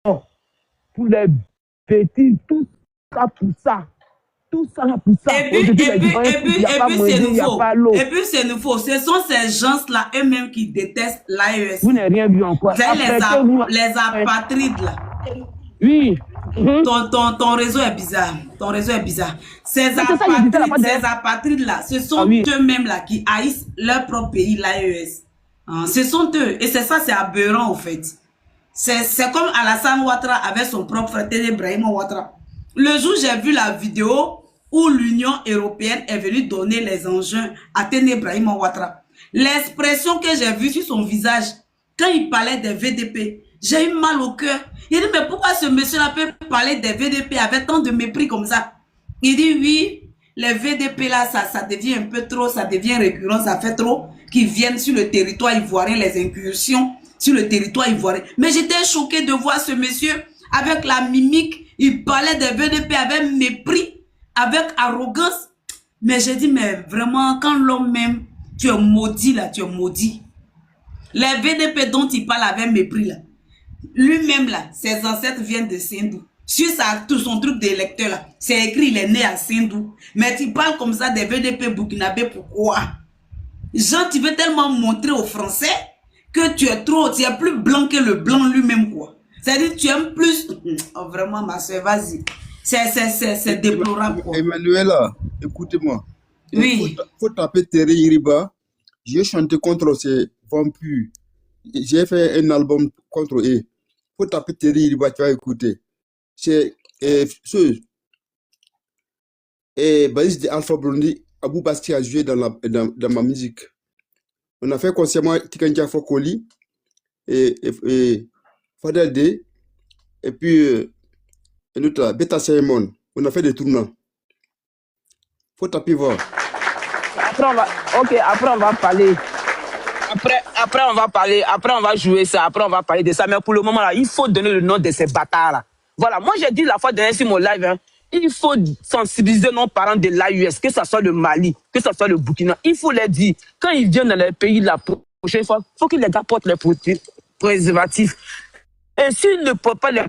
Pour les bêtises, tout ça pour ça. Tout ça là pour ça. Et puis c'est nouveau. Ce sont ces gens-là eux-mêmes qui détestent l'AES. Vous n'avez rien vu encore. C'est les apatrides là. Oui. Ton réseau est bizarre. Ton réseau est bizarre. Ces apatrides là, ce sont eux-mêmes là qui haïssent leur propre pays, l'AES. Ce sont eux. Et c'est ça, c'est aberrant au fait. C'est comme Alassane Ouattara avec son propre frère Téné Brahima Ouattara. Le jour où j'ai vu la vidéo où l'Union européenne est venue donner les engins à Téné Brahima Ouattara, l'expression que j'ai vue sur son visage quand il parlait des VDP, j'ai eu mal au cœur. Il dit, mais pourquoi ce monsieur-là peut parler des VDP avec tant de mépris comme ça? Il dit, oui, les VDP là, ça devient un peu trop, ça devient récurrent, ça fait trop qu'ils viennent sur le territoire ivoirien, les incursions sur le territoire ivoirien. Mais j'étais choquée de voir ce monsieur avec la mimique. Il parlait des VDP avec mépris, avec arrogance. Mais j'ai dit, mais vraiment, quand l'homme même, tu es maudit là, tu es maudit. Les VDP dont il parle avec mépris là, lui-même là, ses ancêtres viennent de Sindou. Sur tout son truc d'électeur là, c'est écrit, il est né à Sindou. Mais tu parles comme ça des VDP burkinabé, pourquoi? Jean, tu veux tellement montrer aux Français que tu es plus blanc que le blanc lui-même, quoi. C'est-à-dire tu aimes plus... Oh, vraiment, ma soeur, vas-y. C'est déplorable, quoi. Emmanuela, écoutez-moi. Oui. Faut taper Terry Iriba. J'ai chanté contre ces vampires. J'ai fait un album contre eux. Faut taper Terry Iriba, tu vas écouter. C'est Basis de Alpha Blondy, Abou Basti a joué dans ma musique. On a fait concernant Tikantia Fokoli et Fadel D et puis l'autre Beta Simon. On a fait des tournants. Faut taper voir. Après on va parler. Après on va parler, après on va jouer ça, après on va parler de ça. Mais pour le moment là, il faut donner le nom de ces bâtards là. Voilà, moi j'ai dit la fois dernière sur mon live, hein, il faut sensibiliser nos parents de l'AUS, que ce soit le Mali, que ce soit le Burkina. Il faut les dire, quand ils viennent dans les pays la prochaine fois, il faut qu'ils les apportent les préservatifs. Et s'ils ne portent pas les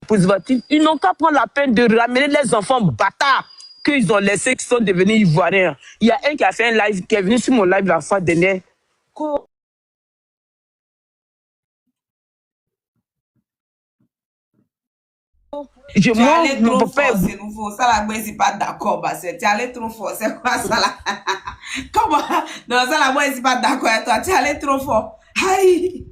préservatifs, ils n'ont qu'à prendre la peine de ramener les enfants bâtards qu'ils ont laissés, qui sont devenus ivoiriens. Il y a un qui a fait un live, qui est venu sur mon live la fois dernière. Tu allais trop fort, c'est nouveau. Ça là, moi, je suis pas d'accord, bah, tu allais trop fort. C'est quoi ça là? Comment? Non, ça là, moi, je suis pas d'accord avec toi. Tu allais trop fort. Aïe!